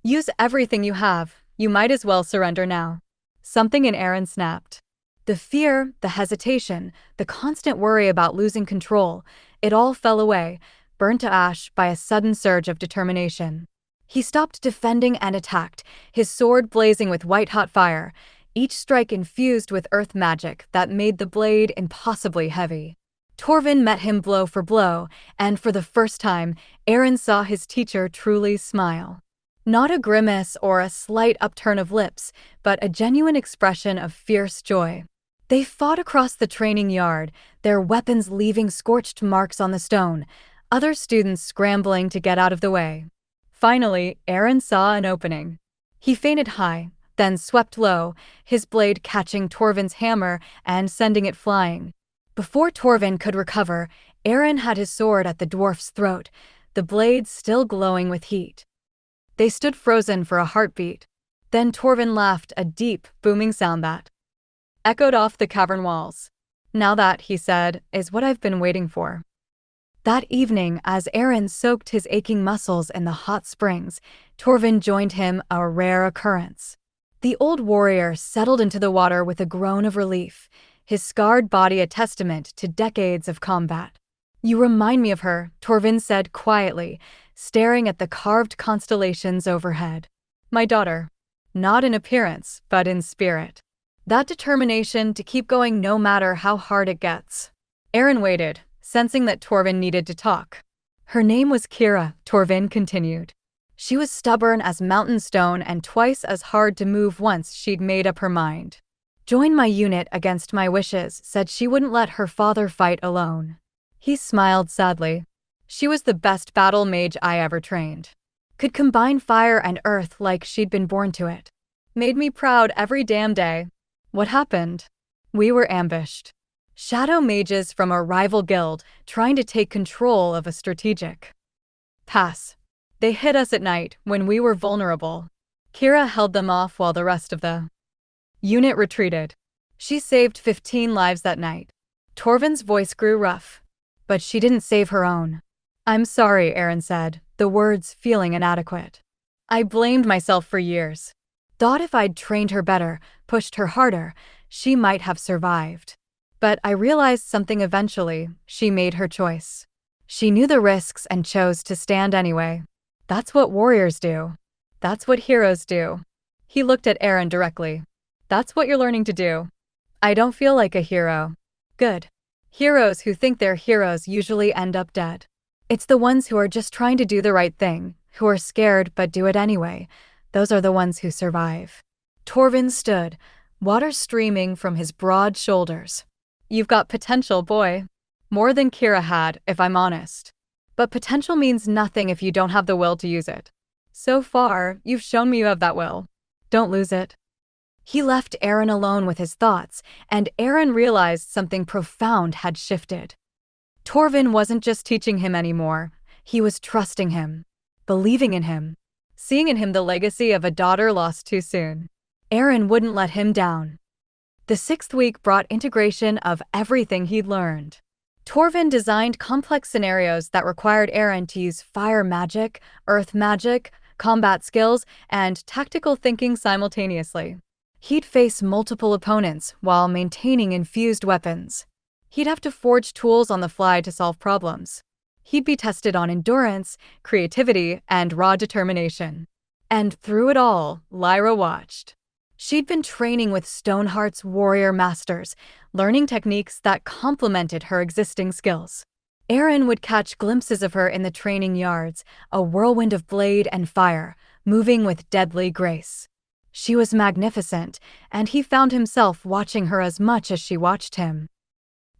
Speaker 1: use everything you have, you might as well surrender now." Something in Aaron snapped. The fear, the hesitation, the constant worry about losing control, it all fell away, burned to ash by a sudden surge of determination. He stopped defending and attacked, his sword blazing with white-hot fire, each strike infused with earth magic that made the blade impossibly heavy. Torvin met him blow for blow, and for the first time, Aaron saw his teacher truly smile. Not a grimace or a slight upturn of lips, but a genuine expression of fierce joy. They fought across the training yard, their weapons leaving scorched marks on the stone, other students scrambling to get out of the way. Finally, Aaron saw an opening. He feinted high, then swept low, his blade catching Torvin's hammer and sending it flying. Before Torvin could recover, Aaron had his sword at the dwarf's throat, the blade still glowing with heat. They stood frozen for a heartbeat. Then Torvin laughed, a deep, booming sound that echoed off the cavern walls. "Now that," he said, "is what I've been waiting for." That evening, as Aaron soaked his aching muscles in the hot springs, Torvin joined him, a rare occurrence. The old warrior settled into the water with a groan of relief, his scarred body a testament to decades of combat. "You remind me of her," Torvin said quietly, staring at the carved constellations overhead. "My daughter. Not in appearance, but in spirit. That determination to keep going no matter how hard it gets." Aaron waited, sensing that Torvin needed to talk. "Her name was Kira," Torvin continued. "She was stubborn as mountain stone and twice as hard to move once she'd made up her mind. Joined my unit against my wishes, said she wouldn't let her father fight alone." He smiled sadly. "She was the best battle mage I ever trained. Could combine fire and earth like she'd been born to it. Made me proud every damn day." "What happened?" "We were ambushed. Shadow mages from a rival guild trying to take control of a strategic pass. They hit us at night when we were vulnerable. Kira held them off while the rest of the unit retreated. She saved 15 lives that night." Torvin's voice grew rough. "But she didn't save her own." "I'm sorry," Aaron said, the words feeling inadequate. "I blamed myself for years. Thought if I'd trained her better, pushed her harder, she might have survived. But I realized something eventually. She made her choice. She knew the risks and chose to stand anyway. That's what warriors do. That's what heroes do." He looked at Aaron directly. "That's what you're learning to do." "I don't feel like a hero." "Good. Heroes who think they're heroes usually end up dead. It's the ones who are just trying to do the right thing, who are scared but do it anyway. Those are the ones who survive." Torvin stood, water streaming from his broad shoulders. "You've got potential, boy. More than Kira had, if I'm honest. But potential means nothing if you don't have the will to use it. So far, you've shown me you have that will. Don't lose it." He left Aaron alone with his thoughts, and Aaron realized something profound had shifted. Torvin wasn't just teaching him anymore, he was trusting him, believing in him, seeing in him the legacy of a daughter lost too soon. Aaron wouldn't let him down. The 6th week brought integration of everything he'd learned. Torvin designed complex scenarios that required Aaron to use fire magic, earth magic, combat skills, and tactical thinking simultaneously. He'd face multiple opponents while maintaining infused weapons. He'd have to forge tools on the fly to solve problems. He'd be tested on endurance, creativity, and raw determination. And through it all, Lyra watched. She'd been training with Stoneheart's warrior masters, learning techniques that complemented her existing skills. Aaron would catch glimpses of her in the training yards, a whirlwind of blade and fire, moving with deadly grace. She was magnificent, and he found himself watching her as much as she watched him.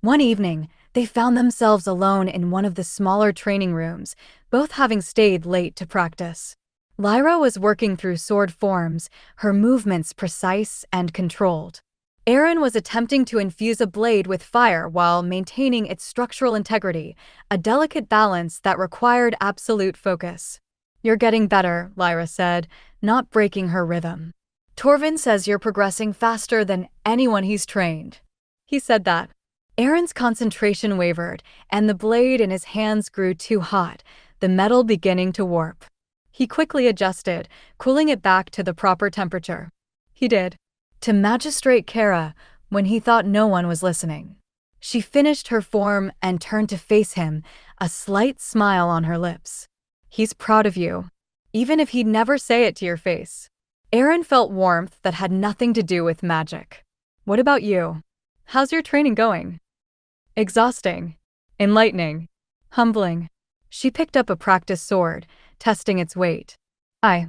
Speaker 1: One evening, they found themselves alone in one of the smaller training rooms, both having stayed late to practice. Lyra was working through sword forms, her movements precise and controlled. Aaron was attempting to infuse a blade with fire while maintaining its structural integrity, a delicate balance that required absolute focus. "You're getting better," Lyra said, not breaking her rhythm. "Torvin says you're progressing faster than anyone he's trained." He said that. Aaron's concentration wavered, and the blade in his hands grew too hot, the metal beginning to warp. He quickly adjusted, cooling it back to the proper temperature. He did. To Magistrate Kara, when he thought no one was listening. She finished her form and turned to face him, a slight smile on her lips. "He's proud of you, even if he'd never say it to your face." Aaron felt warmth that had nothing to do with magic. "What about you? How's your training going?" "Exhausting. Enlightening. Humbling." She picked up a practice sword, testing its weight. "I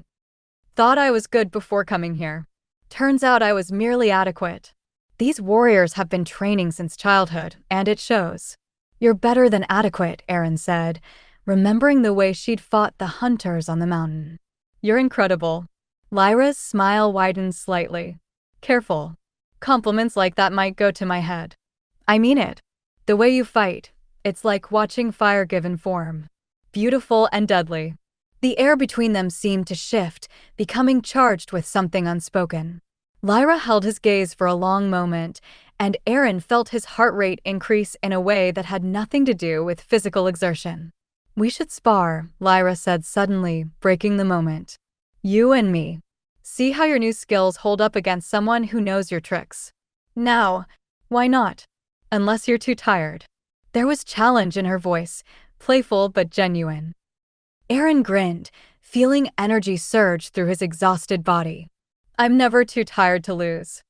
Speaker 1: thought I was good before coming here. Turns out I was merely adequate. These warriors have been training since childhood, and it shows." "You're better than adequate," Aaron said, remembering the way she'd fought the hunters on the mountain. "You're incredible." Lyra's smile widened slightly. "Careful. Compliments like that might go to my head." "I mean it. The way you fight, it's like watching fire given form. Beautiful and deadly." The air between them seemed to shift, becoming charged with something unspoken. Lyra held his gaze for a long moment, and Aaron felt his heart rate increase in a way that had nothing to do with physical exertion. "We should spar," Lyra said suddenly, breaking the moment. "You and me. See how your new skills hold up against someone who knows your tricks." "Now, why not? Unless you're too tired." There was challenge in her voice, playful but genuine. Aaron grinned, feeling energy surge through his exhausted body. "I'm never too tired to lose."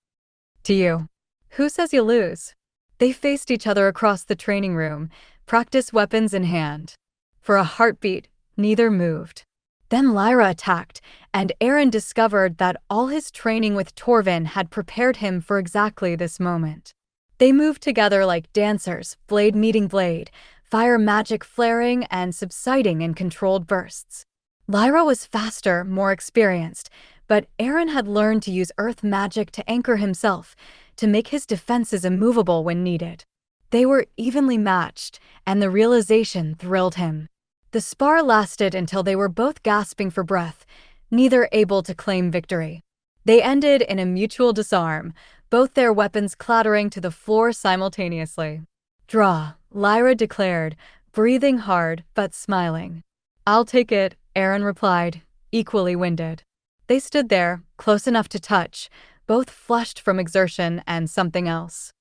Speaker 1: "To you. Who says you lose?" They faced each other across the training room, practice weapons in hand. For a heartbeat, neither moved. Then Lyra attacked, and Aaron discovered that all his training with Torvin had prepared him for exactly this moment. They moved together like dancers, blade meeting blade, fire magic flaring and subsiding in controlled bursts. Lyra was faster, more experienced, but Aaron had learned to use earth magic to anchor himself, to make his defenses immovable when needed. They were evenly matched, and the realization thrilled him. The spar lasted until they were both gasping for breath, neither able to claim victory. They ended in a mutual disarm, both their weapons clattering to the floor simultaneously. "Draw," Lyra declared, breathing hard but smiling. "I'll take it," Aaron replied, equally winded. They stood there, close enough to touch, both flushed from exertion and something else.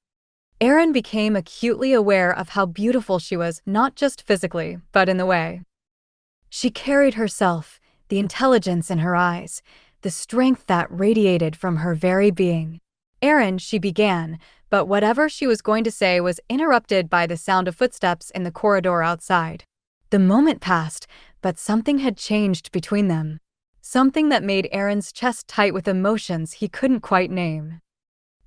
Speaker 1: Aaron became acutely aware of how beautiful she was, not just physically, but in the way she carried herself, the intelligence in her eyes, the strength that radiated from her very being. "Aaron," she began, but whatever she was going to say was interrupted by the sound of footsteps in the corridor outside. The moment passed, but something had changed between them. Something that made Aaron's chest tight with emotions he couldn't quite name.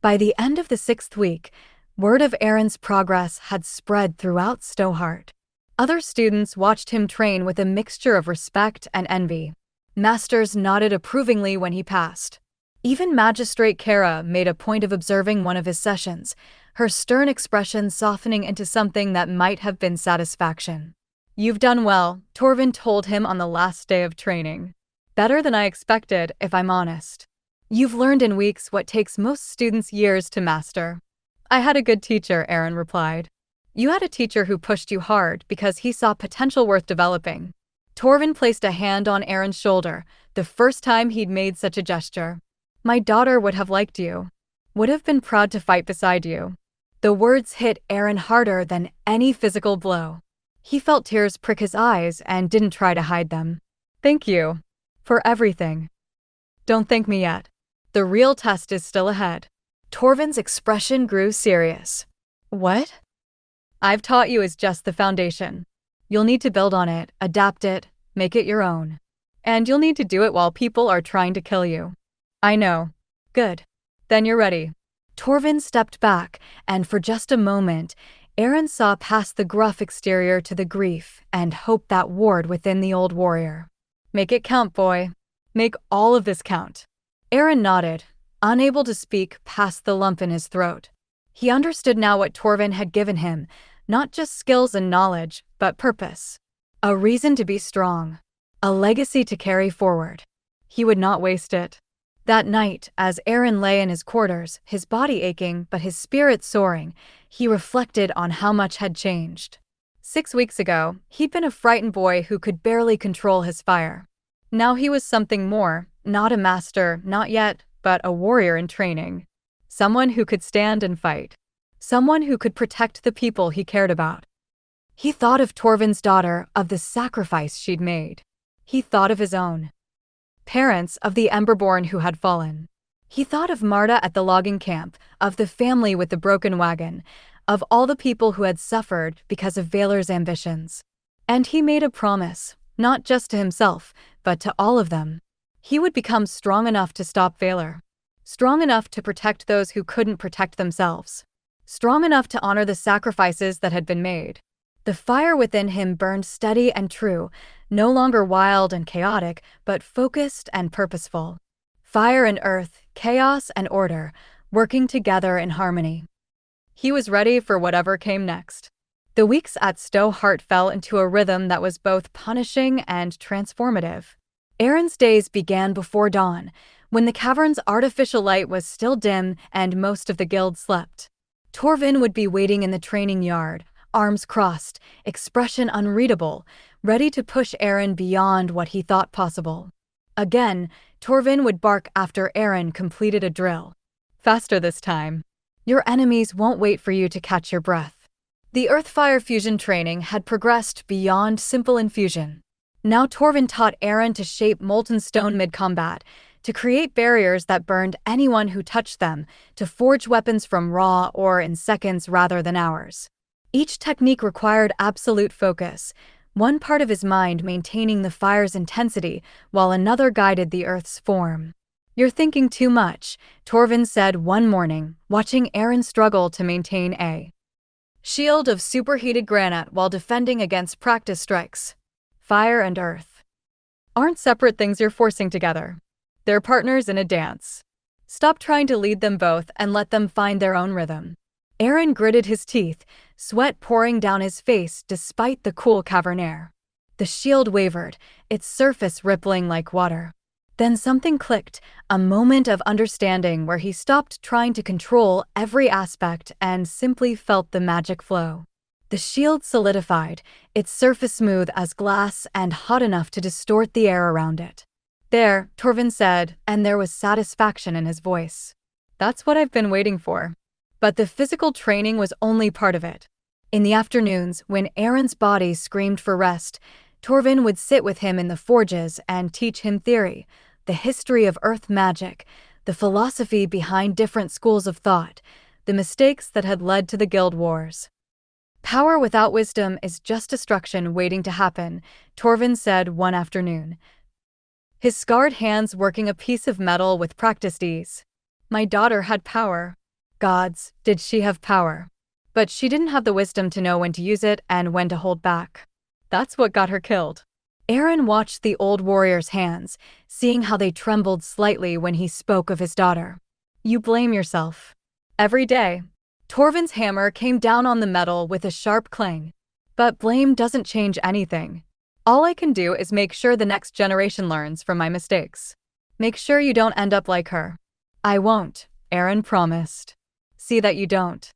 Speaker 1: By the end of the 6th week, word of Aaron's progress had spread throughout Stohart. Other students watched him train with a mixture of respect and envy. Masters nodded approvingly when he passed. Even Magistrate Kara made a point of observing one of his sessions, her stern expression softening into something that might have been satisfaction. "You've done well," Torvin told him on the last day of training. "Better than I expected, if I'm honest. You've learned in weeks what takes most students years to master." "I had a good teacher," Aaron replied. "You had a teacher who pushed you hard because he saw potential worth developing." Torvin placed a hand on Aaron's shoulder, the first time he'd made such a gesture. "My daughter would have liked you. Would have been proud to fight beside you." The words hit Aaron harder than any physical blow. He felt tears prick his eyes and didn't try to hide them. "Thank you. For everything." "Don't thank me yet. The real test is still ahead." Torvin's expression grew serious. "What?" "I've taught you is just the foundation. You'll need to build on it, adapt it, make it your own. And you'll need to do it while people are trying to kill you." "I know." "Good. Then you're ready." Torvin stepped back, and for just a moment, Aaron saw past the gruff exterior to the grief and hope that warred within the old warrior. "Make it count, boy." Make all of this count. Aaron nodded, unable to speak past the lump in his throat. He understood now what Torvin had given him, not just skills and knowledge, but purpose. A reason to be strong. A legacy to carry forward. He would not waste it. That night, as Aaron lay in his quarters, his body aching but his spirit soaring, he reflected on how much had changed. 6 weeks ago, he'd been a frightened boy who could barely control his fire. Now he was something more, not a master, not yet, but a warrior in training. Someone who could stand and fight. Someone who could protect the people he cared about. He thought of Torvin's daughter, of the sacrifice she'd made. He thought of his own parents, of the Emberborn who had fallen. He thought of Marta at the logging camp, of the family with the broken wagon, of all the people who had suffered because of Valor's ambitions. And he made a promise, not just to himself, but to all of them. He would become strong enough to stop Valor. Strong enough to protect those who couldn't protect themselves. Strong enough to honor the sacrifices that had been made. The fire within him burned steady and true, no longer wild and chaotic, but focused and purposeful. Fire and earth, chaos and order, working together in harmony. He was ready for whatever came next. The weeks at Stowe Hart fell into a rhythm that was both punishing and transformative. Aaron's days began before dawn, when the cavern's artificial light was still dim and most of the guild slept. Torvin would be waiting in the training yard, arms crossed, expression unreadable, ready to push Aaron beyond what he thought possible. Again, Torvin would bark after Aaron completed a drill. Faster this time. Your enemies won't wait for you to catch your breath. The Earth-Fire fusion training had progressed beyond simple infusion. Now Torvin taught Aaron to shape molten stone mid-combat, to create barriers that burned anyone who touched them, to forge weapons from raw ore in seconds rather than hours. Each technique required absolute focus, one part of his mind maintaining the fire's intensity while another guided the earth's form. You're thinking too much, Torvin said one morning, watching Aaron struggle to maintain a shield of superheated granite while defending against practice strikes. Fire and earth aren't separate things you're forcing together. They're partners in a dance. Stop trying to lead them both and let them find their own rhythm. Aaron gritted his teeth, sweat pouring down his face despite the cool cavern air. The shield wavered, its surface rippling like water. Then something clicked, a moment of understanding where he stopped trying to control every aspect and simply felt the magic flow. The shield solidified, its surface smooth as glass and hot enough to distort the air around it. There, Torvin said, and there was satisfaction in his voice. That's what I've been waiting for. But the physical training was only part of it. In the afternoons, when Aaron's body screamed for rest, Torvin would sit with him in the forges and teach him theory, the history of earth magic, the philosophy behind different schools of thought, the mistakes that had led to the guild wars. Power without wisdom is just destruction waiting to happen, Torvin said one afternoon, his scarred hands working a piece of metal with practiced ease. My daughter had power. Gods, did she have power. But she didn't have the wisdom to know when to use it and when to hold back. That's what got her killed. Aaron watched the old warrior's hands, seeing how they trembled slightly when he spoke of his daughter. You blame yourself. Every day. Torvin's hammer came down on the metal with a sharp clang. But blame doesn't change anything. All I can do is make sure the next generation learns from my mistakes. Make sure you don't end up like her. I won't, Aaron promised. See that you don't.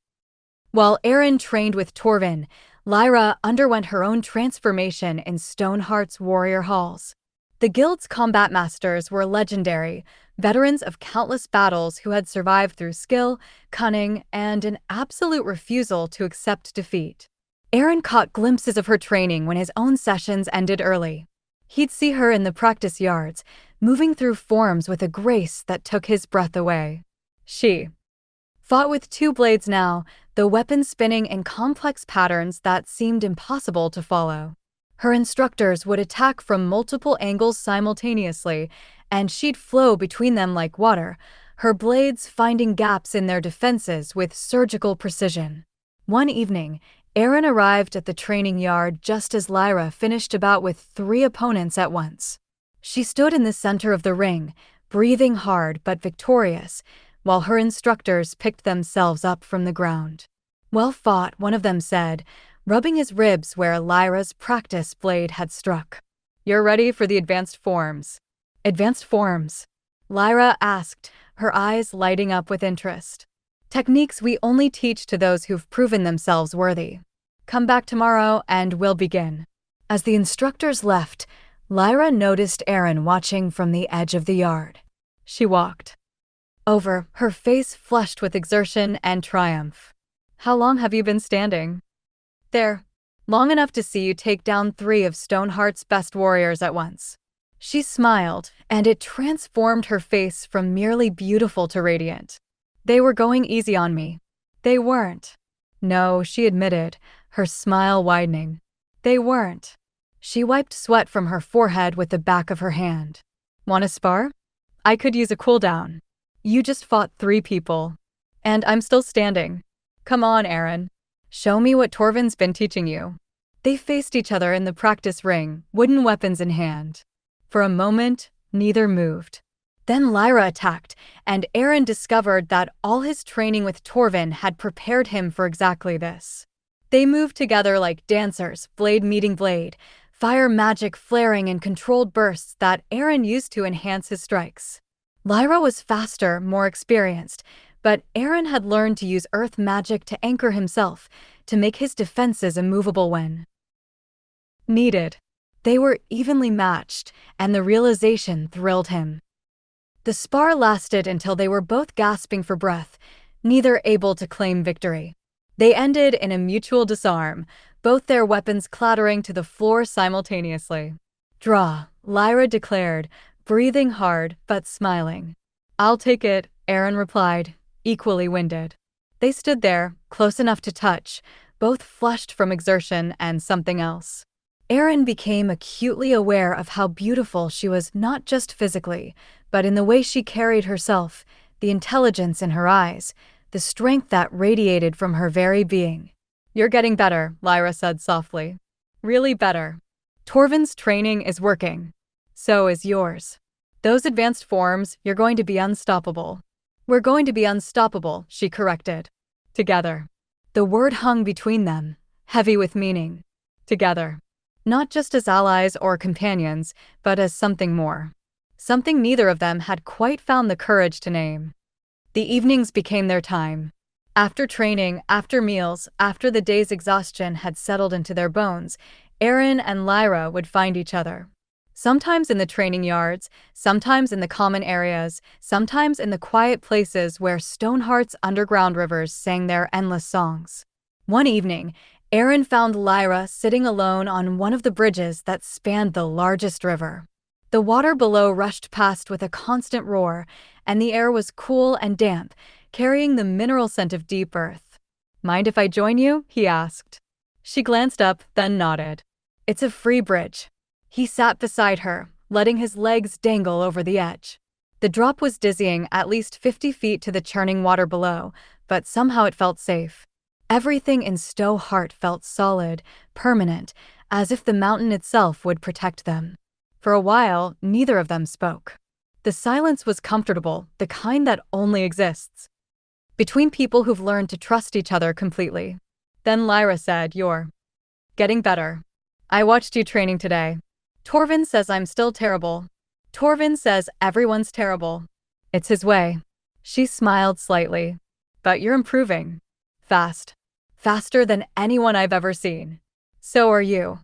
Speaker 1: While Aaron trained with Torvin, Lyra underwent her own transformation in Stoneheart's warrior halls. The guild's combat masters were legendary, veterans of countless battles who had survived through skill, cunning, and an absolute refusal to accept defeat. Aaron caught glimpses of her training when his own sessions ended early. He'd see her in the practice yards, moving through forms with a grace that took his breath away. She fought with two blades now, the weapon spinning in complex patterns that seemed impossible to follow. Her instructors would attack from multiple angles simultaneously, and she'd flow between them like water, her blades finding gaps in their defenses with surgical precision. One evening, Aaron arrived at the training yard just as Lyra finished a bout with 3 opponents at once. She stood in the center of the ring, breathing hard but victorious, while her instructors picked themselves up from the ground. "Well fought," one of them said, rubbing his ribs where Lyra's practice blade had struck. "You're ready for the advanced forms." "Advanced forms?" Lyra asked, her eyes lighting up with interest. "Techniques we only teach to those who've proven themselves worthy. Come back tomorrow and we'll begin." As the instructors left, Lyra noticed Aaron watching from the edge of the yard. She walked over, her face flushed with exertion and triumph. "How long have you been standing?" "There. Long enough to see you take down 3 of Stoneheart's best warriors at once." She smiled, and it transformed her face from merely beautiful to radiant. "They were going easy on me." "They weren't." "No," she admitted, her smile widening. "They weren't." She wiped sweat from her forehead with the back of her hand. "Want to spar? I could use a cooldown. You just fought 3 people. And I'm still standing. Come on, Aaron. Show me what Torvin's been teaching you." They faced each other in the practice ring, wooden weapons in hand. For a moment, neither moved. Then Lyra attacked, and Aaron discovered that all his training with Torvin had prepared him for exactly this. They moved together like dancers, blade meeting blade, fire magic flaring in controlled bursts that Aaron used to enhance his strikes. Lyra was faster, more experienced, but Aaron had learned to use earth magic to anchor himself, to make his defenses immovable when needed. They were evenly matched, and the realization thrilled him. The spar lasted until they were both gasping for breath, neither able to claim victory. They ended in a mutual disarm, both their weapons clattering to the floor simultaneously. "Draw," Lyra declared, breathing hard but smiling. "I'll take it," Aaron replied, equally winded. They stood there, close enough to touch, both flushed from exertion and something else. Aaron became acutely aware of how beautiful she was, not just physically, but in the way she carried herself, the intelligence in her eyes, the strength that radiated from her very being. "You're getting better," Lyra said softly. "Really better. Torvin's training is working. So is yours. Those advanced forms, you're going to be unstoppable." "We're going to be unstoppable," she corrected. "Together." The word hung between them, heavy with meaning. Together. Not just as allies or companions, but as something more. Something neither of them had quite found the courage to name. The evenings became their time. After training, after meals, after the day's exhaustion had settled into their bones, Aaron and Lyra would find each other. Sometimes in the training yards, sometimes in the common areas, sometimes in the quiet places where Stoneheart's underground rivers sang their endless songs. One evening, Aaron found Lyra sitting alone on one of the bridges that spanned the largest river. The water below rushed past with a constant roar, and the air was cool and damp, carrying the mineral scent of deep earth. "Mind if I join you?" he asked. She glanced up, then nodded. "It's a free bridge." He sat beside her, letting his legs dangle over the edge. The drop was dizzying, at least 50 feet to the churning water below, but somehow it felt safe. Everything in Stoneheart felt solid, permanent, as if the mountain itself would protect them. For a while, neither of them spoke. The silence was comfortable, the kind that only exists between people who've learned to trust each other completely. Then Lyra said, "You're getting better. I watched you training today. Torvin says I'm still terrible. Torvin says everyone's terrible. It's his way." She smiled slightly. "But you're improving. Fast. Faster than anyone I've ever seen. So are you.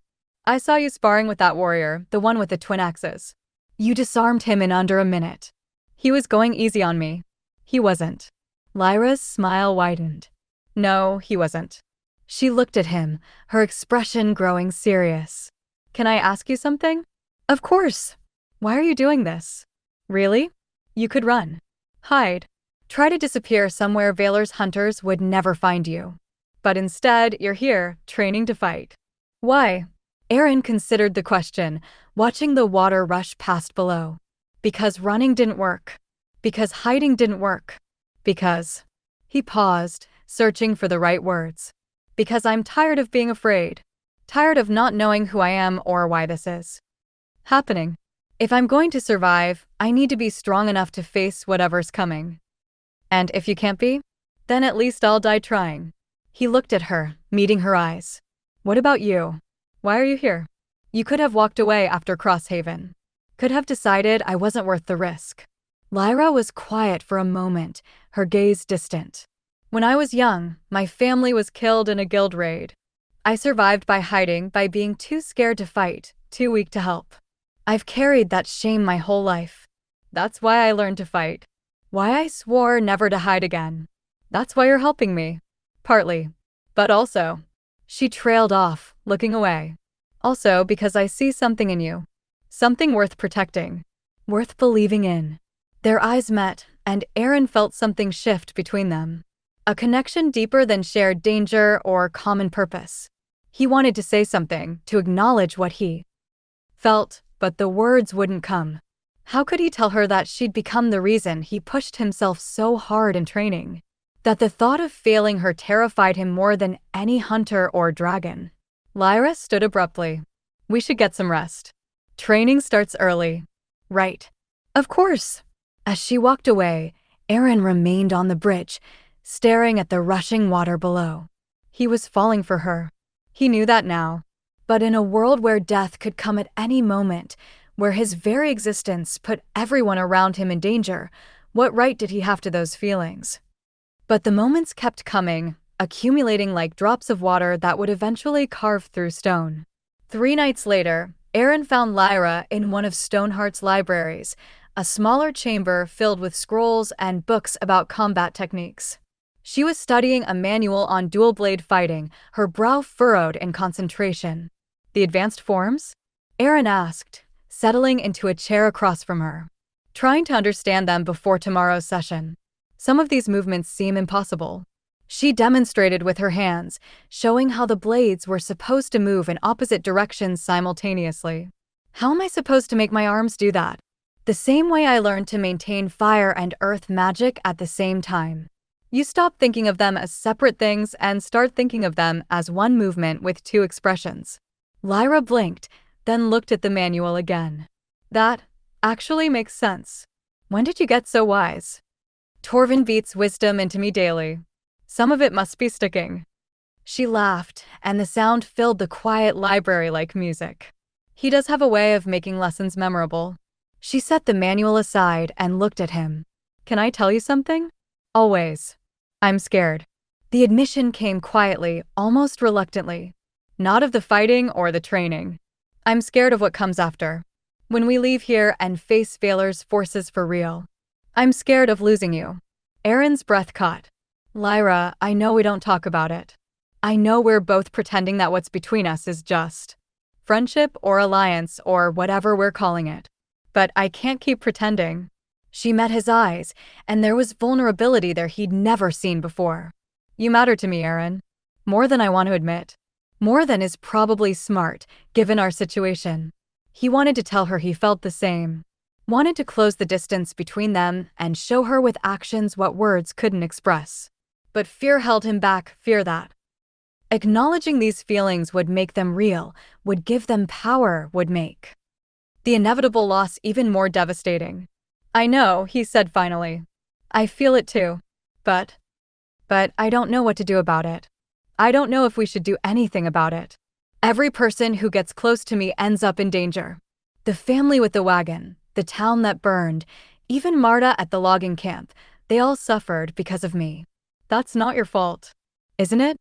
Speaker 1: I saw you sparring with that warrior, the one with the twin axes. You disarmed him in under a minute. He was going easy on me." "He wasn't." Lyra's smile widened. "No, he wasn't." She looked at him, her expression growing serious. "Can I ask you something?" "Of course." "Why are you doing this?" "Really? You could run. Hide. Try to disappear somewhere Valor's hunters would never find you. But instead, you're here, training to fight. Why?" Aaron considered the question, watching the water rush past below. "Because running didn't work. Because hiding didn't work. Because..." He paused, searching for the right words. "Because I'm tired of being afraid. Tired of not knowing who I am or why this is happening." If I'm going to survive, I need to be strong enough to face whatever's coming. And if you can't be, then at least I'll die trying. He looked at her, meeting her eyes. What about you? Why are you here? You could have walked away after Crosshaven. Could have decided I wasn't worth the risk. Lyra was quiet for a moment, her gaze distant. When I was young, my family was killed in a guild raid. I survived by hiding, by being too scared to fight, too weak to help. I've carried that shame my whole life. That's why I learned to fight. Why I swore never to hide again. That's why you're helping me. Partly. But also. She trailed off, looking away. Also because I see something in you. Something worth protecting. Worth believing in. Their eyes met, and Aaron felt something shift between them. A connection deeper than shared danger or common purpose. He wanted to say something, to acknowledge what he felt, but the words wouldn't come. How could he tell her that she'd become the reason he pushed himself so hard in training? That the thought of failing her terrified him more than any hunter or dragon. Lyra stood abruptly. We should get some rest. Training starts early. Right. Of course. As she walked away, Aaron remained on the bridge, staring at the rushing water below. He was falling for her. He knew that now. But in a world where death could come at any moment, where his very existence put everyone around him in danger, what right did he have to those feelings? But the moments kept coming, accumulating like drops of water that would eventually carve through stone. 3 nights later, Aaron found Lyra in one of Stoneheart's libraries, a smaller chamber filled with scrolls and books about combat techniques. She was studying a manual on dual blade fighting, her brow furrowed in concentration. The advanced forms? Aaron asked, settling into a chair across from her. Trying to understand them before tomorrow's session. Some of these movements seem impossible. She demonstrated with her hands, showing how the blades were supposed to move in opposite directions simultaneously. How am I supposed to make my arms do that? The same way I learned to maintain fire and earth magic at the same time. You stop thinking of them as separate things and start thinking of them as one movement with 2 expressions. Lyra blinked, then looked at the manual again. That actually makes sense. When did you get so wise? Torvin beats wisdom into me daily. Some of it must be sticking. She laughed, and the sound filled the quiet library like music. He does have a way of making lessons memorable. She set the manual aside and looked at him. Can I tell you something? Always. I'm scared. The admission came quietly, almost reluctantly. Not of the fighting or the training. I'm scared of what comes after. When we leave here and face Vaylor's forces for real. I'm scared of losing you. Aaron's breath caught. Lyra, I know we don't talk about it. I know we're both pretending that what's between us is just friendship or alliance or whatever we're calling it. But I can't keep pretending. She met his eyes, and there was vulnerability there he'd never seen before. You matter to me, Aaron. More than I want to admit. More than is probably smart, given our situation. He wanted to tell her he felt the same. Wanted to close the distance between them and show her with actions what words couldn't express. But fear held him back, fear that acknowledging these feelings would make them real, would give them power, would make the inevitable loss even more devastating. I know, he said finally. I feel it too. But I don't know what to do about it. I don't know if we should do anything about it. Every person who gets close to me ends up in danger. The family with the wagon, the town that burned, even Marta at the logging camp, they all suffered because of me. That's not your fault, isn't it?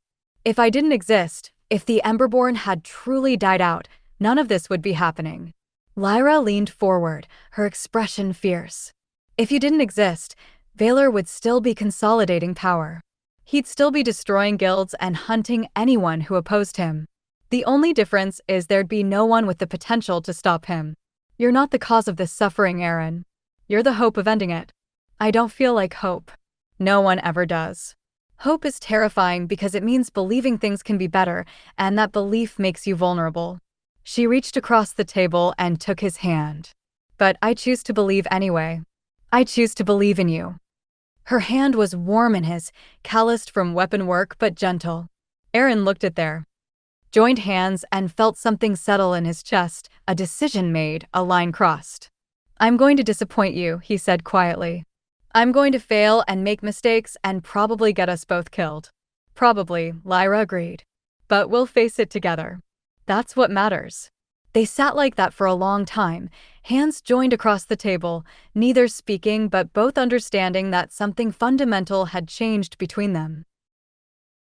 Speaker 1: If I didn't exist, if the Emberborn had truly died out, none of this would be happening. Lyra leaned forward, her expression fierce. If you didn't exist, Vaylor would still be consolidating power. He'd still be destroying guilds and hunting anyone who opposed him. The only difference is there'd be no one with the potential to stop him. You're not the cause of this suffering, Aaron. You're the hope of ending it. I don't feel like hope. No one ever does. Hope is terrifying because it means believing things can be better, and that belief makes you vulnerable. She reached across the table and took his hand. But I choose to believe anyway. I choose to believe in you. Her hand was warm in his, calloused from weapon work but gentle. Aaron looked at there. joined hands and felt something settle in his chest, a decision made, a line crossed. "I'm going to disappoint you," he said quietly. "I'm going to fail and make mistakes and probably get us both killed." "Probably," Lyra agreed. "But we'll face it together. That's what matters." They sat like that for a long time, hands joined across the table, neither speaking but both understanding that something fundamental had changed between them.